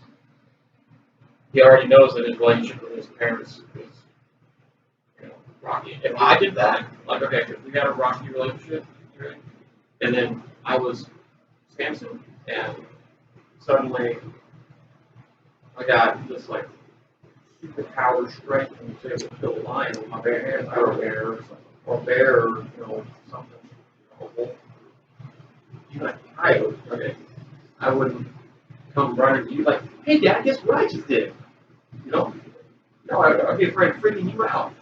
He already knows that his relationship with his parents is, rocky. If I did that, like, okay, if we had a rocky relationship, right, and then I was Samson, and suddenly I got this like superpower strength and was able to kill a lion with my bare hands, or a bear, or something, a wolf, even a coyote. Okay, I wouldn't come running to you like, hey, Dad, guess what I just did? No, I'd be afraid of freaking you out.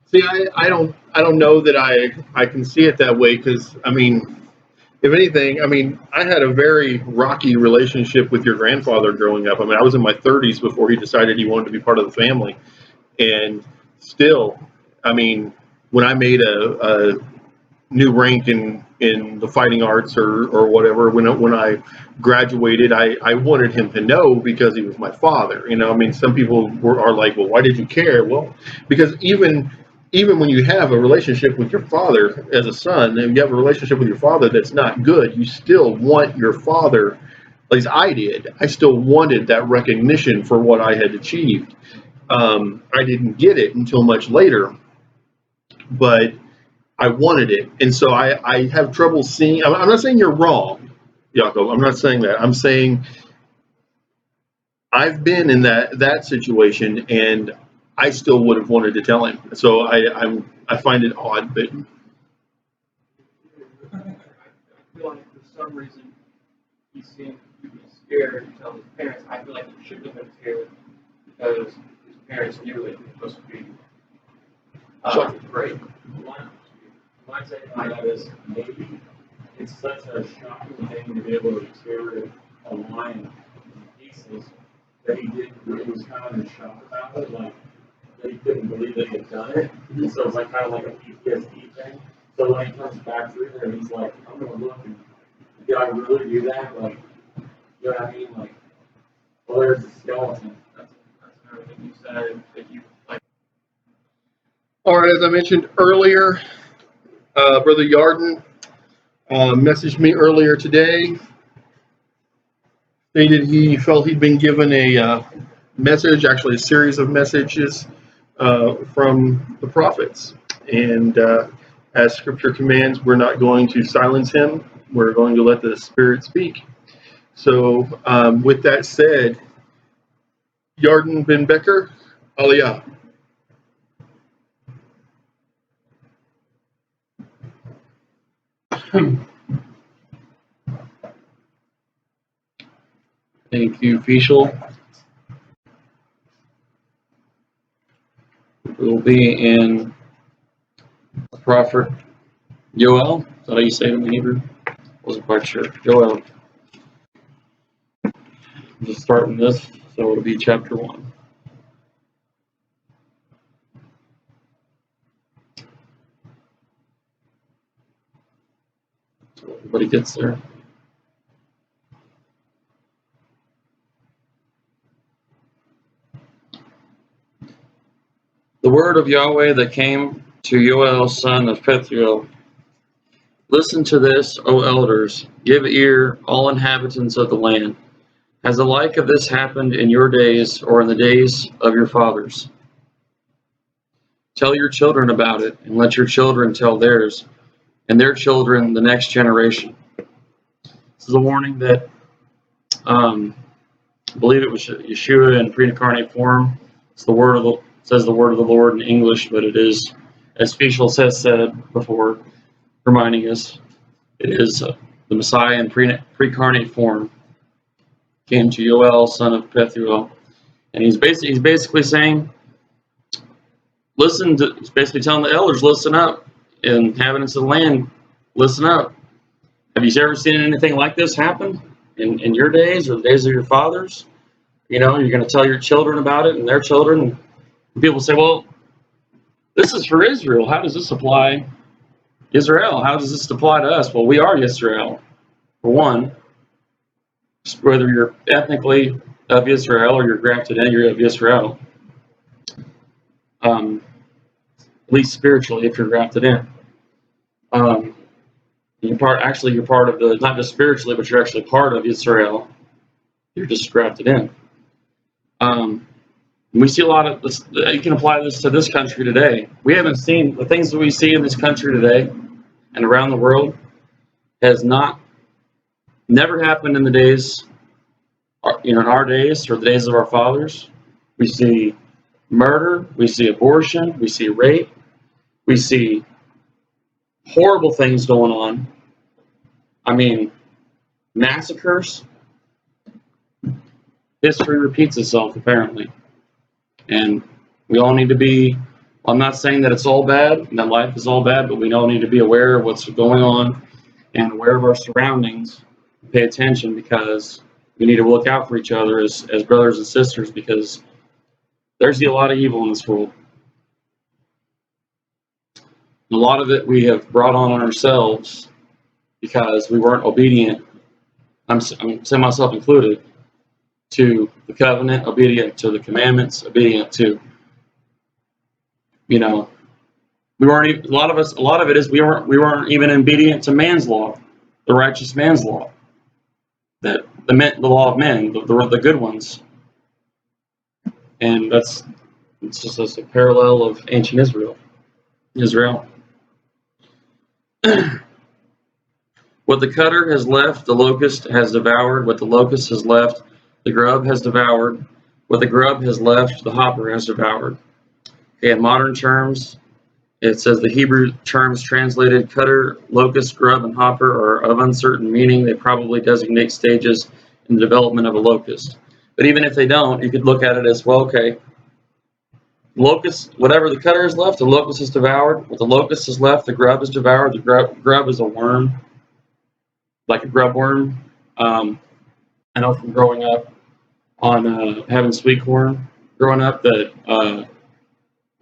See, I don't know that I can see it that way, because I mean, if anything, I mean, I had a very rocky relationship with your grandfather growing up. I mean, I was in my 30s before he decided he wanted to be part of the family. And still, I mean, when I made a new rank in the fighting arts or whatever, when I graduated, I wanted him to know because he was my father. I mean, some people are like, well, why did you care? Well, because even when you have a relationship with your father as a son, and you have a relationship with your father that's not good, you still want your father, at least I did, I still wanted that recognition for what I had achieved. I didn't get it until much later, but I wanted it. And so I have trouble seeing, I'm not saying you're wrong, Yaakov, I'm not saying that. I'm saying I've been in that situation, and I still would have wanted to tell him. So I I find it odd, but I feel like for some reason he seemed to be scared to tell his parents. I feel like he shouldn't have been scared because his parents knew it was supposed to be great. My take on that is maybe it's such a shocking thing to be able to tear a lion in pieces that he was kind of in shock about it, like that he couldn't believe that he had done it. So it's like kind of like a PTSD thing. So when he comes back through there, he's like, I'm gonna look and did I really do that? Like, you know what I mean? Like, well, there's a skeleton. That's another thing you said that you like. or as I mentioned earlier, Brother Yarden messaged me earlier today. Stated he felt he'd been given a message, actually a series of messages from the prophets. And as Scripture commands, we're not going to silence him. We're going to let the Spirit speak. So with that said, Yarden Ben Becker, Aliyah. Thank you, Fischl. We'll be in the prophet Yoel. Is that how you say it in Hebrew? Wasn't quite sure. Yoel. Just starting this, so it'll be chapter 1. So everybody gets there. The word of Yahweh that came to Yoel, son of Pethuel. Listen to this, O elders. Give ear, all inhabitants of the land. Has the like of this happened in your days or in the days of your fathers? Tell your children about it, and let your children tell theirs, and their children the next generation. This is a warning that I believe it was Yeshua in pre-incarnate form. It's the word of the says the word of the Lord in English, but it is, as Fischl has said before, reminding us, it is the Messiah in pre-incarnate form came to Yoel, son of Pethuel, and he's basically saying, he's basically telling the elders, listen up, and inhabitants of the land, listen up. Have you ever seen anything like this happen in your days or the days of your fathers? You know, you're going to tell your children about it and their children. And people say, well, this is for Israel. How does this apply? Israel, how does this apply to us? Well, we are Israel, for one. Whether you're ethnically of Israel or you're grafted in, you're of Israel. At least spiritually, if you're grafted in. You're part of the, not just spiritually, but you're actually part of Israel. You're just grafted in. We see a lot of this. You can apply this to this country today. We haven't seen the things that we see in this country today and around the world has never happened in the days, in our days or the days of our fathers. We see murder, we see abortion, we see rape, we see horrible things going on. I mean, massacres. History repeats itself, apparently. And we all need to be, I'm not saying that it's all bad, that life is all bad, but we all need to be aware of what's going on and aware of our surroundings. Pay attention, because we need to look out for each other as brothers and sisters, because there's a lot of evil in this world. And a lot of it we have brought on ourselves because we weren't obedient, I'm saying myself included, to the covenant, obedient to the commandments, obedient to, we weren't even, a lot of it is we weren't even obedient to man's law, the righteous man's law, that the law of men, the good ones. And it's just a parallel of ancient Israel. What the cutter has left, the locust has devoured. What the locust has left, the grub has devoured. What the grub has left, the hopper has devoured. Okay, in modern terms, It says the Hebrew terms translated cutter, locust, grub, and hopper are of uncertain meaning. They probably designate stages in the development of a locust. But even if they don't, you could look at it as, well, okay, locust, whatever the cutter is left, the locust is devoured. What the locust is left, the grub is devoured. The grub is a worm, like a grub worm. I know from growing up on having sweet corn, growing up, that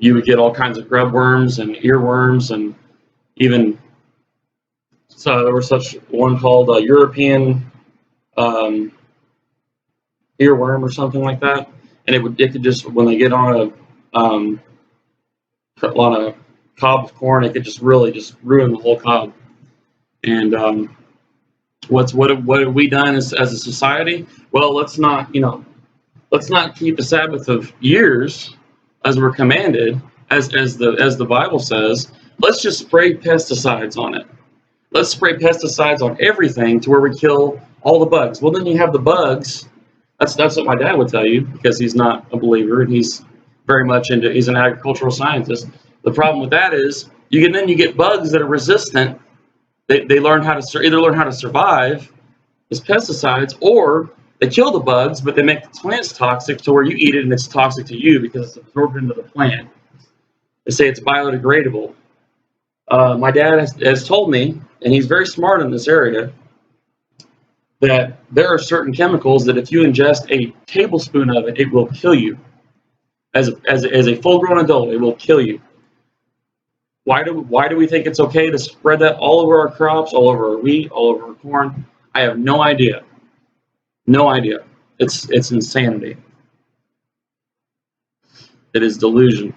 you would get all kinds of grub worms and earworms, and even so there was such one called European earworm or something like that, and it could just, when they get on a cob of corn, it could just really just ruin the whole cob. And what have we done as a society? Well, let's not keep the Sabbath of years as we're commanded, as the Bible says. Let's just spray pesticides on it. Let's spray pesticides on everything to where we kill all the bugs. Well, then you have the bugs. That's what my dad would tell you, because he's not a believer and he's very much he's an agricultural scientist. The problem with that is you get bugs that are resistant. They either learn how to survive as pesticides, or they kill the bugs, but they make the plants toxic to where you eat it and it's toxic to you because it's absorbed into the plant. They say it's biodegradable. My dad has told me, and he's very smart in this area, that there are certain chemicals that if you ingest a tablespoon of it, it will kill you. As a full-grown adult, it will kill you. Why do we think it's okay to spread that all over our crops, all over our wheat, all over our corn? I have no idea. No idea. It's insanity. It is delusion.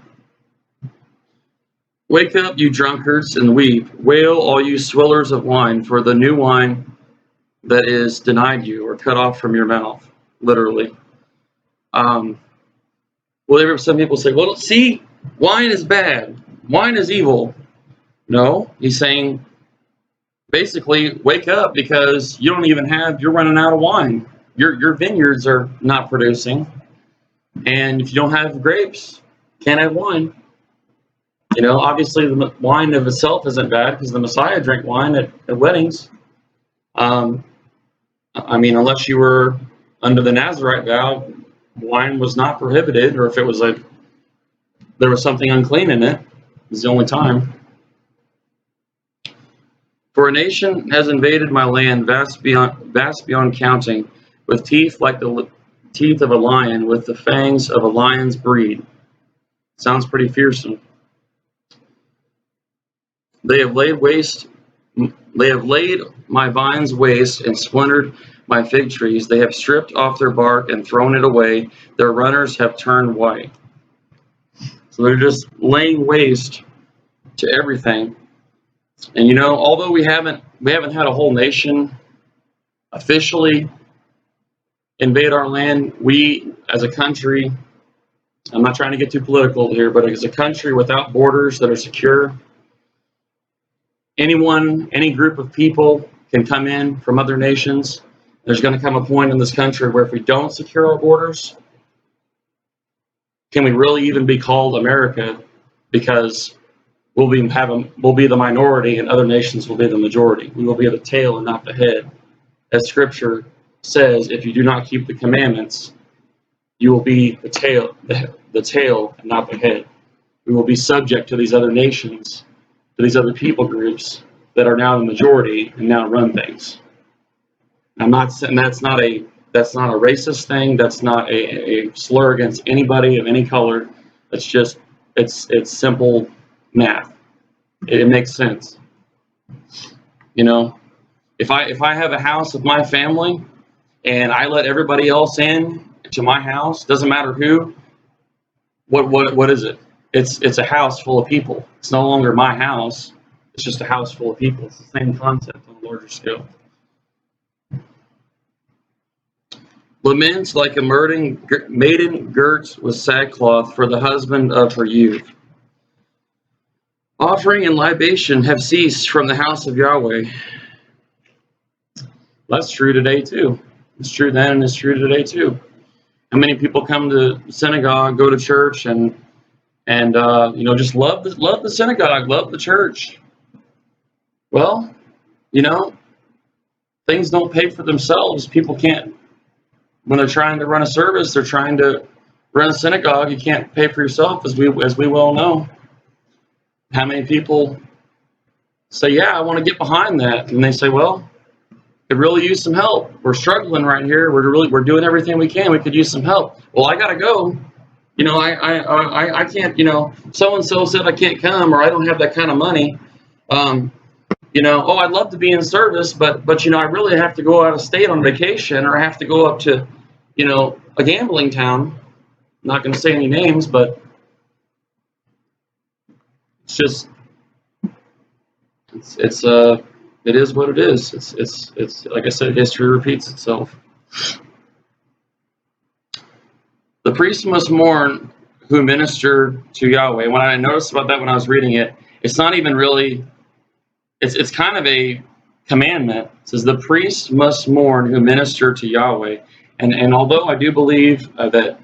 Wake up, you drunkards, and weep. Wail, all you swillers of wine, for the new wine that is denied you or cut off from your mouth, literally. Well, some people say, well, see, wine is bad. Wine is evil. No, he's saying, basically, wake up, because you're running out of wine. Your vineyards are not producing. And if you don't have grapes, can't have wine. Obviously the wine of itself isn't bad, because the Messiah drank wine at weddings. Unless you were under the Nazarite vow, wine was not prohibited, or if it was there was something unclean in it, it's the only time. For a nation has invaded my land, vast beyond counting, with teeth like the teeth of a lion, with the fangs of a lion's breed. Sounds pretty fearsome. They have laid my vines waste and splintered my fig trees. They have stripped off their bark and thrown it away. Their runners have turned white. So they're just laying waste to everything. And although we haven't had a whole nation officially invade our land, we as a country, I'm not trying to get too political here, but as a country without borders that are secure, any group of people can come in from other nations. There's going to come a point in this country where if we don't secure our borders, can we really even be called America? Because we'll be the minority and other nations will be the majority. We will be the tail and not the head. As Scripture says, if you do not keep the commandments, you will be the tail and not the head. We will be subject to these other nations, to these other people groups that are now the majority and now run things. I'm not saying that's not a racist thing. That's not a slur against anybody of any color. It's simple math. It makes sense. If I have a house with my family and I let everybody else in to my house, doesn't matter who, what is it? It's a house full of people. It's no longer my house. It's just a house full of people. It's the same concept on a larger scale. Laments like a maiden girt with sackcloth for the husband of her youth. Offering and libation have ceased from the house of Yahweh. That's true today too. It's true then and it's true today too. How many people come to synagogue, go to church, and and just love the synagogue, love the church. Well, things don't pay for themselves. People can't, when they're trying to run a service, they're trying to run a synagogue. You can't pay for yourself, as we well know. How many people say, "Yeah, I want to get behind that," and they say, "Well, could really use some help. We're struggling right here. We're doing everything we can. We could use some help." Well, I gotta go. I can't. So and so said I can't come, or I don't have that kind of money. Oh, I'd love to be in service, but I really have to go out of state on vacation, or I have to go up to, a gambling town. I'm not going to say any names, but it's just, it is what it is. It's like I said, history repeats itself. The priest must mourn who minister to Yahweh. When I noticed about that when I was reading it, it's not even really. It's kind of a commandment. It says the priest must mourn who minister to Yahweh. And although I do believe that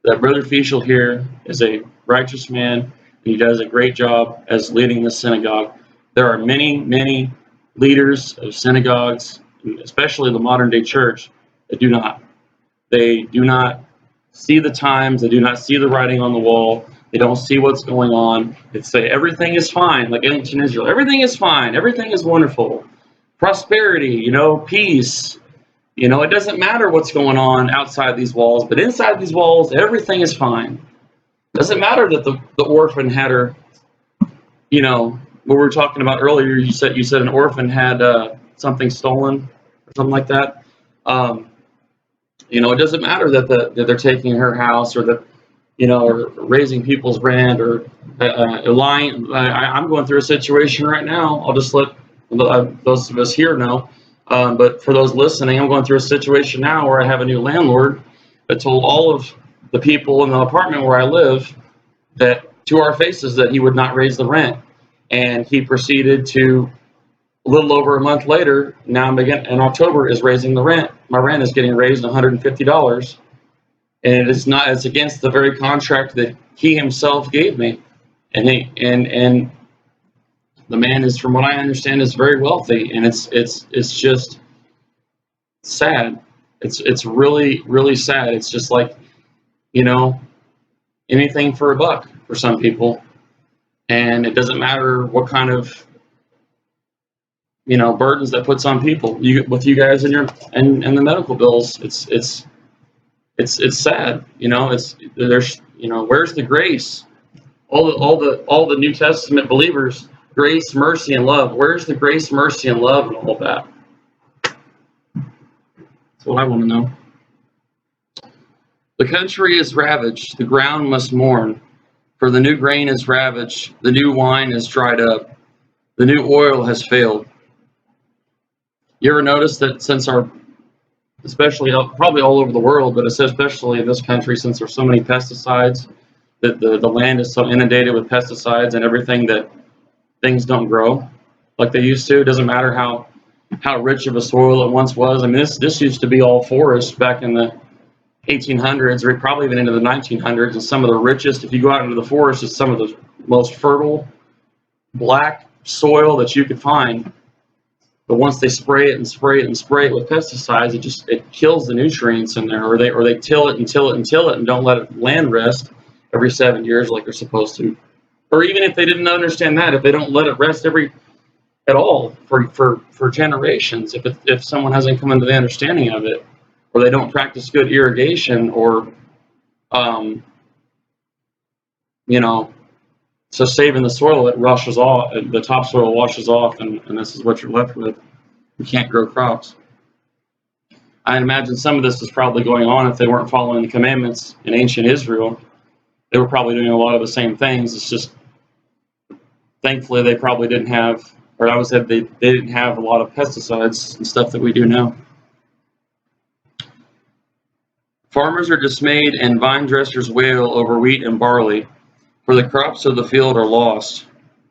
Brother Fischel here is a righteous man, and he does a great job as leading the synagogue, there are many leaders of synagogues, especially the modern day church, that do not. They do not see the times. They do not see the writing on the wall. They don't see what's going on. They say everything is fine, like ancient Israel. Everything is fine. Everything is wonderful. Prosperity, peace. It doesn't matter what's going on outside these walls, but inside these walls, everything is fine. Doesn't matter that the orphan had her, what we were talking about earlier, you said an orphan had something stolen or something like that. It doesn't matter that they're taking her house, or that or raising people's rent, or lying. I'm going through a situation right now. I'll just let those of us here know. But for those listening, I'm going through a situation now where I have a new landlord that told all of the people in the apartment where I live that, to our faces, that he would not raise the rent. And he proceeded to, a little over a month later, now in October, is raising the rent. My rent is getting raised $150. And it's against the very contract that he himself gave me. And the man is, from what I understand, is very wealthy, and it's just sad. It's really, really sad. It's just like, anything for a buck for some people. And it doesn't matter what kind of, burdens that puts on people. With you guys and the medical bills, it's sad. There's where's the grace? All the New Testament believers, grace, mercy, and love. Where's the grace, mercy, and love, and all that? That's what I want to know. The country is ravaged. The ground must mourn, for the new grain is ravaged. The new wine is dried up. The new oil has failed. You ever notice that since especially probably all over the world, but especially in this country, since there's so many pesticides, that the land is so inundated with pesticides and everything, that things don't grow like they used to? It doesn't matter how rich of a soil it once was. I mean, this used to be all forest back in the 1800s, or probably even into the 1900s, and some of the richest, if you go out into the forest, it's some of the most fertile black soil that you could find. But once they spray it and spray it and spray it with pesticides, it kills the nutrients in there, or they till it and don't let it land rest every 7 years like they're supposed to. Or even if they didn't understand that, if they don't let it rest at all for generations, if someone hasn't come into the understanding of it, or they don't practice good irrigation, or so saving the soil, it rushes off, the topsoil washes off, and this is what you're left with. You can't grow crops. I imagine some of this is probably going on if they weren't following the commandments in ancient Israel. They were probably doing a lot of the same things. It's just, thankfully, they probably didn't have, or I would say they didn't have a lot of pesticides and stuff that we do now. Farmers are dismayed and vine dressers wail over wheat and barley, for the crops of the field are lost.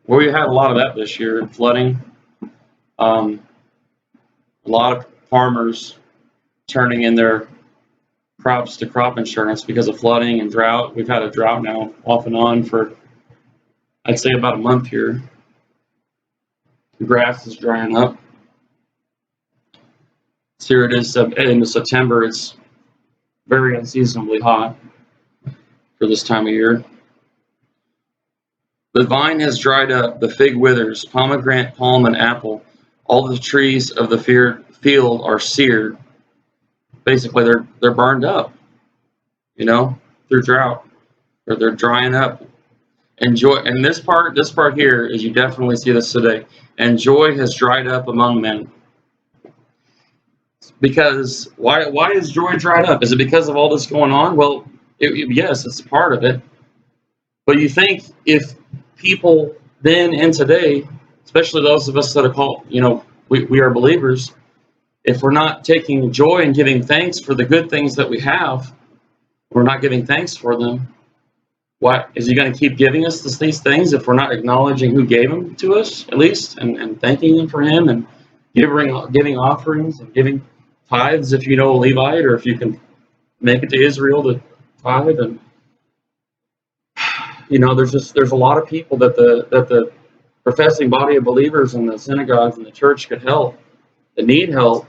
Well, we had a lot of that this year, flooding. A lot of farmers turning in their crops to crop insurance because of flooding and drought. We've had a drought now off and on for, I'd say, about a month here. The grass is drying up. So here it is into September. It's very unseasonably hot for this time of year. The vine has dried up, the fig withers, pomegranate, palm, and apple. All the trees of the field are seared. Basically, they're burned up, through drought, or they're drying up. And joy, and this part here is, you definitely see this today. And joy has dried up among men. Because why is joy dried up? Is it because of all this going on? Well, yes, it's part of it. But you think if people then and today, especially those of us that are called, we are believers, if we're not taking joy and giving thanks for the good things that we have, we're not giving thanks for them. What is he going to keep giving us these things if we're not acknowledging who gave them to us, at least, and thanking him for him, and giving offerings and giving tithes if you know a Levite, or if you can make it to Israel to tithe? And there's a lot of people that the professing body of believers in the synagogues and the church could help, that need help,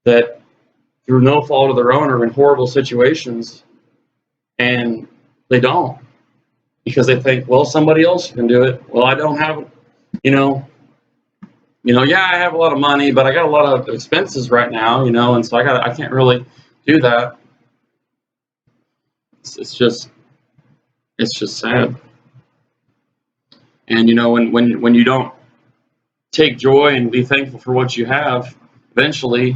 that through no fault of their own are in horrible situations, and they don't, because they think, well, somebody else can do it. Well, I don't have, yeah, I have a lot of money, but I got a lot of expenses right now, and so I can't really do that. It's just sad. And when you don't take joy and be thankful for what you have, eventually,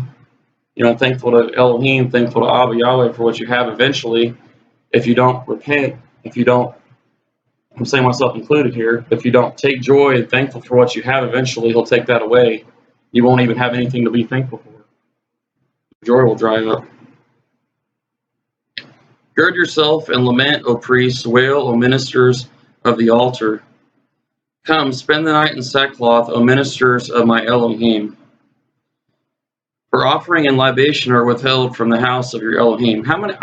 thankful to Elohim, thankful to Abba Yahweh for what you have, eventually, if you don't repent, I'm saying myself included here, if you don't take joy and thankful for what you have, eventually he'll take that away. You won't even have anything to be thankful for. Joy will dry up. Gird yourself and lament, O priests, wail, O ministers of the altar. Come, spend the night in sackcloth, O ministers of my Elohim. For offering and libation are withheld from the house of your Elohim. How many,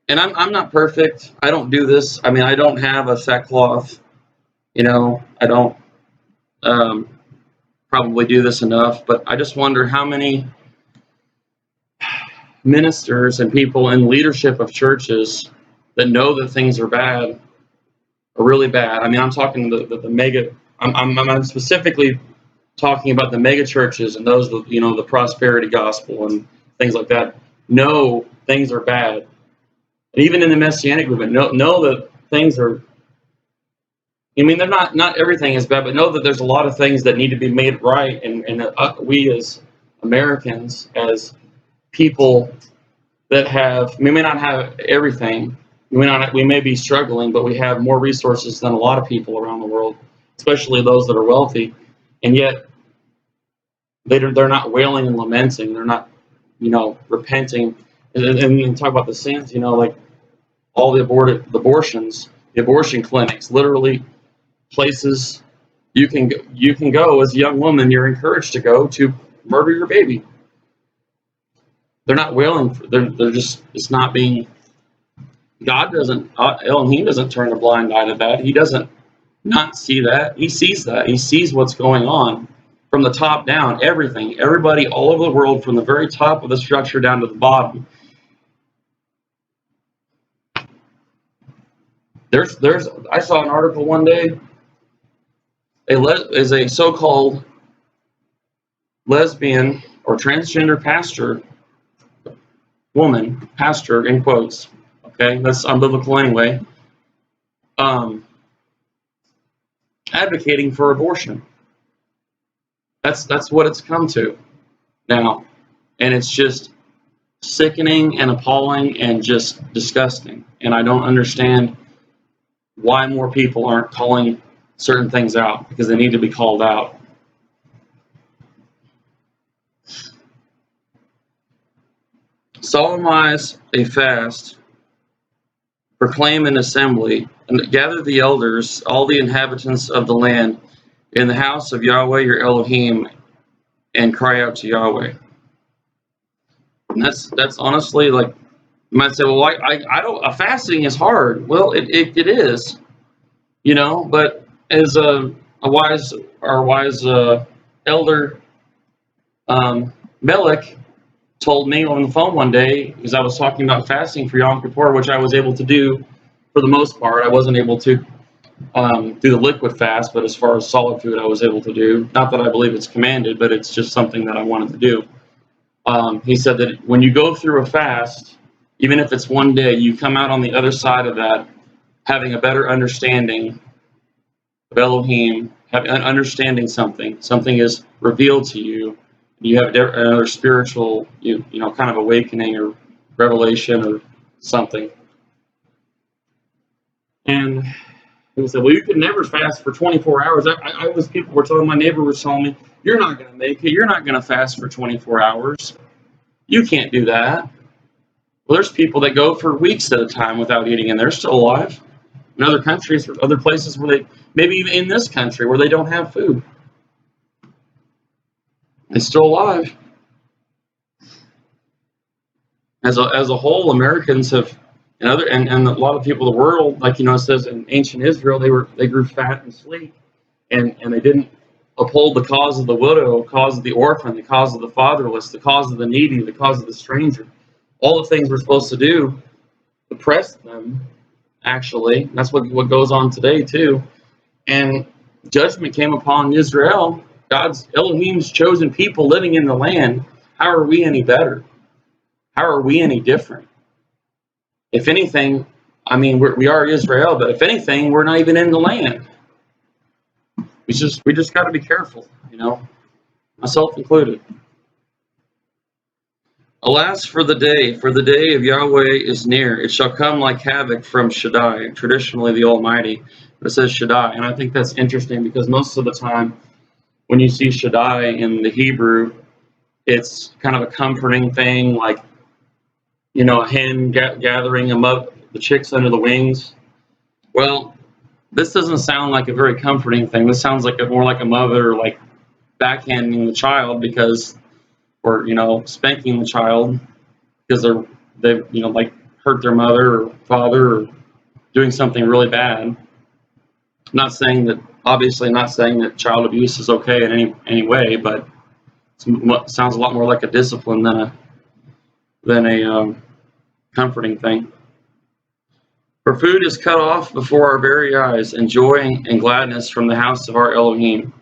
and I'm not perfect. I don't do this. I mean, I don't have a sackcloth. I don't probably do this enough, but I just wonder how many ministers and people in leadership of churches that know that things are bad, are really bad. I mean, I'm talking the mega, I'm specifically talking about the mega churches and those, the prosperity gospel and things like that, know things are bad. And even in the Messianic movement, know that things are, they're not everything is bad, but know that there's a lot of things that need to be made right. And we as Americans, as people that we may not have everything, we may be struggling, but we have more resources than a lot of people around the world, especially those that are wealthy. And yet, they're not wailing and lamenting. They're not, repenting. And you talk about the sins, like all the abortions, the abortion clinics, literally places you can go as a young woman. You're encouraged to go to murder your baby. They're not wailing. They're just, it's not being. God doesn't. Elohim doesn't turn a blind eye to that. He doesn't not see that. He sees that. He sees what's going on from the top down. Everything, everybody, all over the world, from the very top of the structure down to the bottom. I saw an article one day. Is a so-called lesbian or transgender pastor, woman, pastor in quotes. Okay, that's unbiblical anyway. Advocating for abortion. That's what it's come to now, and it's just sickening and appalling and just disgusting. And I don't understand why more people aren't calling certain things out, because they need to be called out. Solemnize a fast, proclaim an assembly, and gather the elders, all the inhabitants of the land, in the house of Yahweh your Elohim, and cry out to Yahweh. And that's honestly like, you might say, well, I don't, fasting is hard. Well, it is, you know, but as our wise elder Melech told me on the phone one day, because I was talking about fasting for Yom Kippur, which I was able to do for the most part. I wasn't able to do the liquid fast, but as far as solid food, I was able to do. Not that I believe it's commanded, but it's just something that I wanted to do. He said that when you go through a fast, even if it's one day, you come out on the other side of that having a better understanding of Elohim, understanding something. Something is revealed to you. You have another spiritual, you know, kind of awakening or revelation or something. And he said, well, you could never fast for 24 hours. People were telling, my neighbor was telling me, you're not going to make it. You're not going to fast for 24 hours. You can't do that. Well, there's people that go for weeks at a time without eating, and they're still alive. In other countries, or other places where they, maybe even in this country where they don't have food, they're still alive. As a whole, Americans have, and a lot of people in the world, like, you know, it says in ancient Israel, they grew fat and sleek, and they didn't uphold the cause of the widow, the cause of the orphan, the cause of the fatherless, the cause of the needy, the cause of the stranger. All the things we're supposed to do, oppress them. Actually, that's what goes on today too. And judgment came upon Israel, God's Elohim's chosen people living in the land. How are we any better? How are we any different? If anything, I mean, we are Israel, but if anything, we're not even in the land. We just got to be careful, you know, myself included. Alas for the day of Yahweh is near. It shall come like havoc from Shaddai, traditionally the Almighty, but it says Shaddai. And I think that's interesting because most of the time when you see Shaddai in the Hebrew, it's kind of a comforting thing, like, you know, a hen gathering the chicks under the wings. Well, this doesn't sound like a very comforting thing. This sounds like more like a mother, like, backhanding the child because, or, you know, spanking the child because they've, you know, like, hurt their mother or father or doing something really bad. Obviously not saying that child abuse is okay in any way, but it sounds a lot more like a discipline than a comforting thing. For food is cut off before our very eyes, and joy and gladness from the house of our Elohim.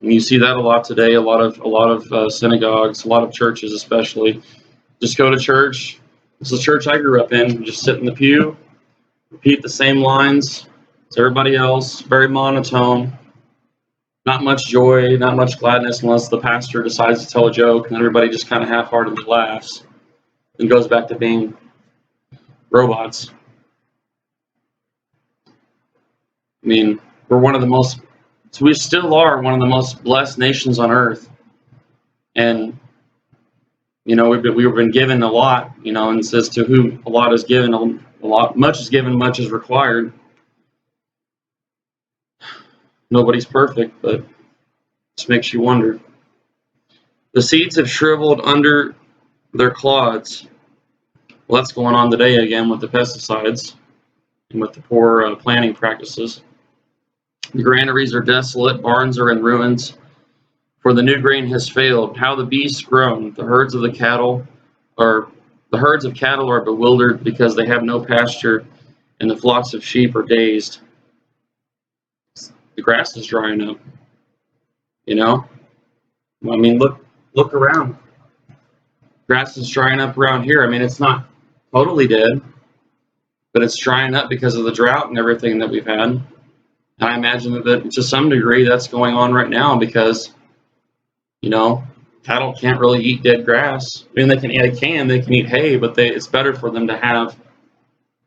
And you see that a lot today. A lot of synagogues, a lot of churches, especially, just go to church. This is the church I grew up in. You just sit in the pew, repeat the same lines as everybody else. Very monotone. Not much joy, not much gladness, unless the pastor decides to tell a joke, and everybody just kind of half-heartedly laughs, and goes back to being robots. I mean, we still are one of the most blessed nations on earth, and, you know, we've been given a lot, you know, and it says to whom a lot is given, much is given, much is required. Nobody's perfect, but it just makes you wonder. The seeds have shriveled under their clods. Well, that's going on today again with the pesticides and with the poor planting practices. The granaries are desolate, barns are in ruins, for the new grain has failed. How the beasts groan! The herds of cattle are bewildered because they have no pasture, and the flocks of sheep are dazed. The grass is drying up. You know, I mean, look around. Grass is drying up around here. I mean, it's not totally dead, but it's drying up because of the drought and everything that we've had. And I imagine that to some degree that's going on right now because, you know, cattle can't really eat dead grass. I mean, they can eat hay, but it's better for them to have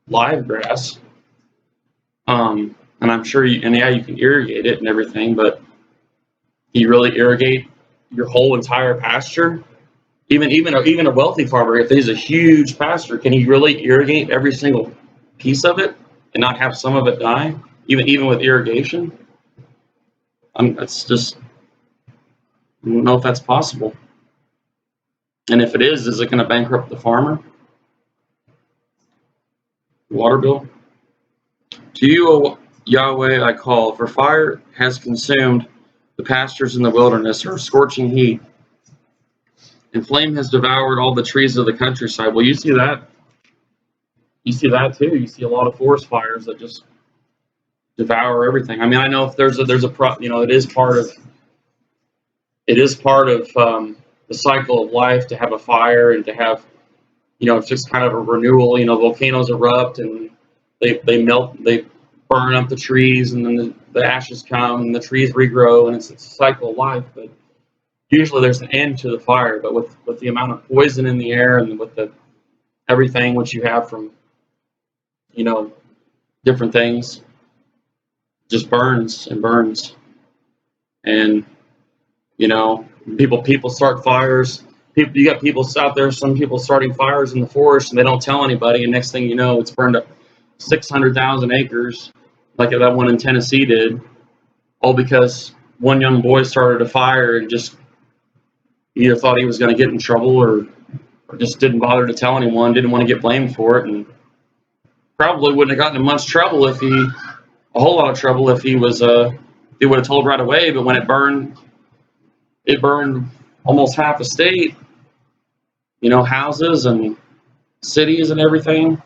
live grass. And I'm sure you can irrigate it and everything, but do you really irrigate your whole entire pasture? Even a wealthy farmer, if he's a huge pasture, can he really irrigate every single piece of it and not have some of it die? Even with irrigation? It's just, I don't know if that's possible. And if it is it going to bankrupt the farmer? Water bill? To you, O Yahweh, I call, for fire has consumed the pastures in the wilderness, or scorching heat, and flame has devoured all the trees of the countryside. Well, you see that. You see that too. You see a lot of forest fires that just devour everything. I mean, I know if there's a it is part of the cycle of life to have a fire and to have, it's just kind of a renewal. Volcanoes erupt and they melt, they burn up the trees, and then the ashes come and the trees regrow, and it's a cycle of life. But usually there's an end to the fire. But with the amount of poison in the air and with the everything which you have from different things, just burns and burns. And people start fires. You got people out there, some people starting fires in the forest, and they don't tell anybody, and next thing you know, it's burned up 600,000 acres, like that one in Tennessee did, all because one young boy started a fire and just either thought he was going to get in trouble or just didn't bother to tell anyone, didn't want to get blamed for it, and probably wouldn't have gotten in much trouble a whole lot of trouble if he would have told right away. But when it burned almost half a state, houses and cities and everything.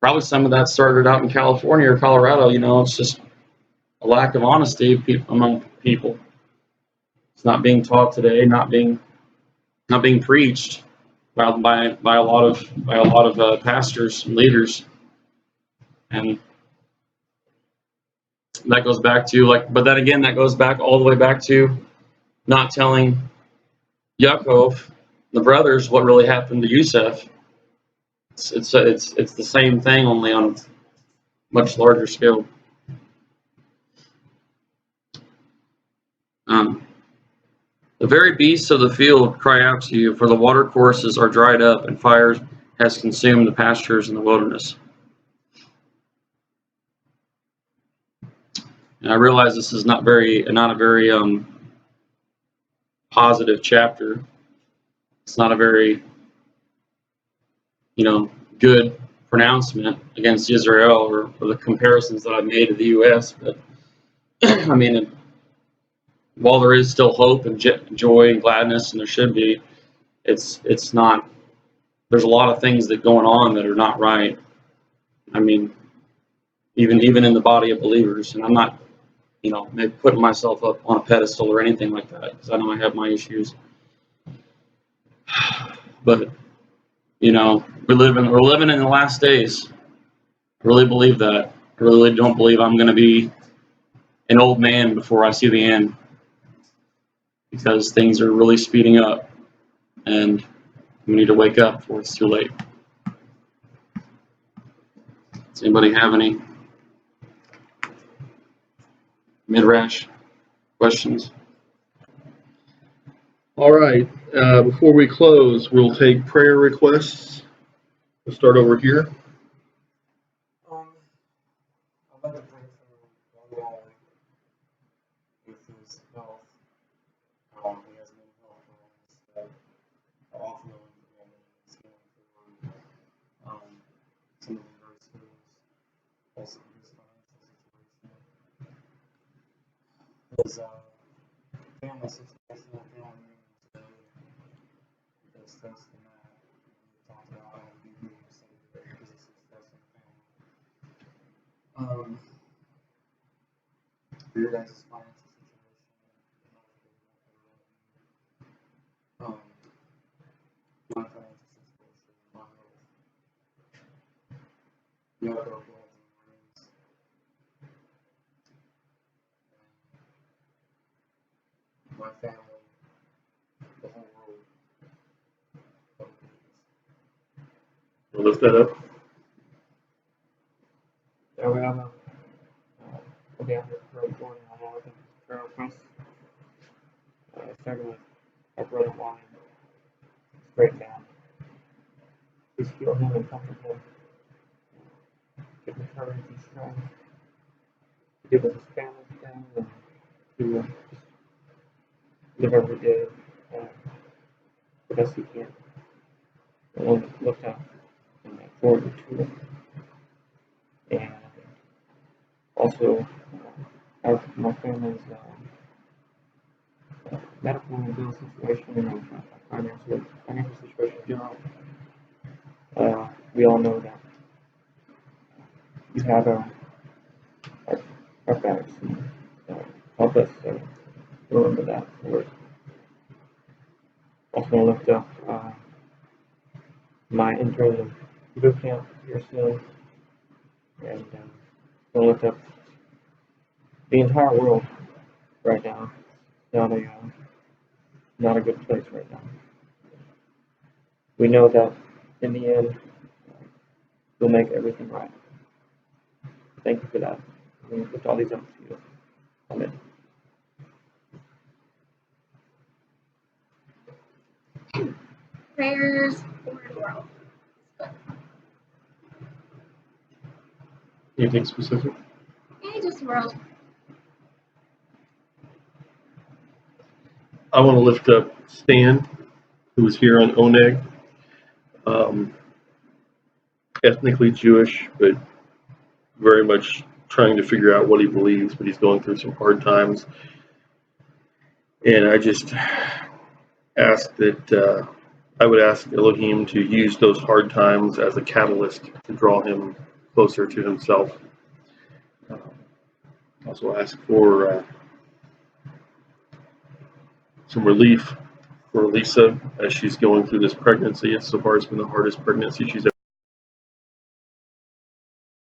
Probably some of that started out in California or Colorado. It's just a lack of honesty among people. It's not being taught today, not being preached by a lot of pastors and leaders, and that goes back to but then again, that goes back all the way back to not telling Yaakov, the brothers, what really happened to Yosef. It's the same thing, only on a much larger scale. The very beasts of the field cry out to you, for the watercourses are dried up, and fire has consumed the pastures in the wilderness. And I realize this is not a very positive chapter. It's not a very good pronouncement against Israel or the comparisons that I've made to the U.S. But I mean, while there is still hope and joy and gladness, and there should be, it's not. There's a lot of things that going on that are not right. I mean, even in the body of believers, and I'm not, maybe putting myself up on a pedestal or anything like that, because I know I have my issues. But we're living in the last days. I really believe that. I really don't believe I'm going to be an old man before I see the end, because things are really speeding up, and we need to wake up before it's too late. Does anybody have any midrash questions? All right. Before we close, we'll take prayer requests. We'll start over here. I'd like to pray for Wally with his health. He has mental health problems that are often known he's going through some of the very schools, also his financial situation. His family situation, I feel like today, does stress the man. We talked about how he being saved because it's stressing the family. For your guys' financial situation, my financial situation, my health, the other goals and dreams, my family, the whole world. We'll lift that up. Yeah, we have we'll be out here for recording on all of the prayer requests. Starting with our brother Juan. Break down. Please heal him and comfort him. Give him courage and strength. Give us his family thing and to just live every day for best he can. We'll look out forward to it. And also, my family's medical and bill situation and financial situation in general. We all know that you have our backs and help us remember that. We're also going to lift up my intern boot camp here soon, and going to lift up the entire world right now. Not a good place right now. We know that in the end, we'll make everything right. Thank you for that. I'm going to put all these up to you. Amen. Prayers for the world. Anything specific? Yeah, just the world. I want to lift up Stan, who was here on Oneg. Ethnically Jewish, but very much trying to figure out what he believes, but he's going through some hard times. And I just ask that I would ask Elohim to use those hard times as a catalyst to draw him closer to himself. Also ask for some relief for Lisa as she's going through this pregnancy. So far, it's been the hardest pregnancy she's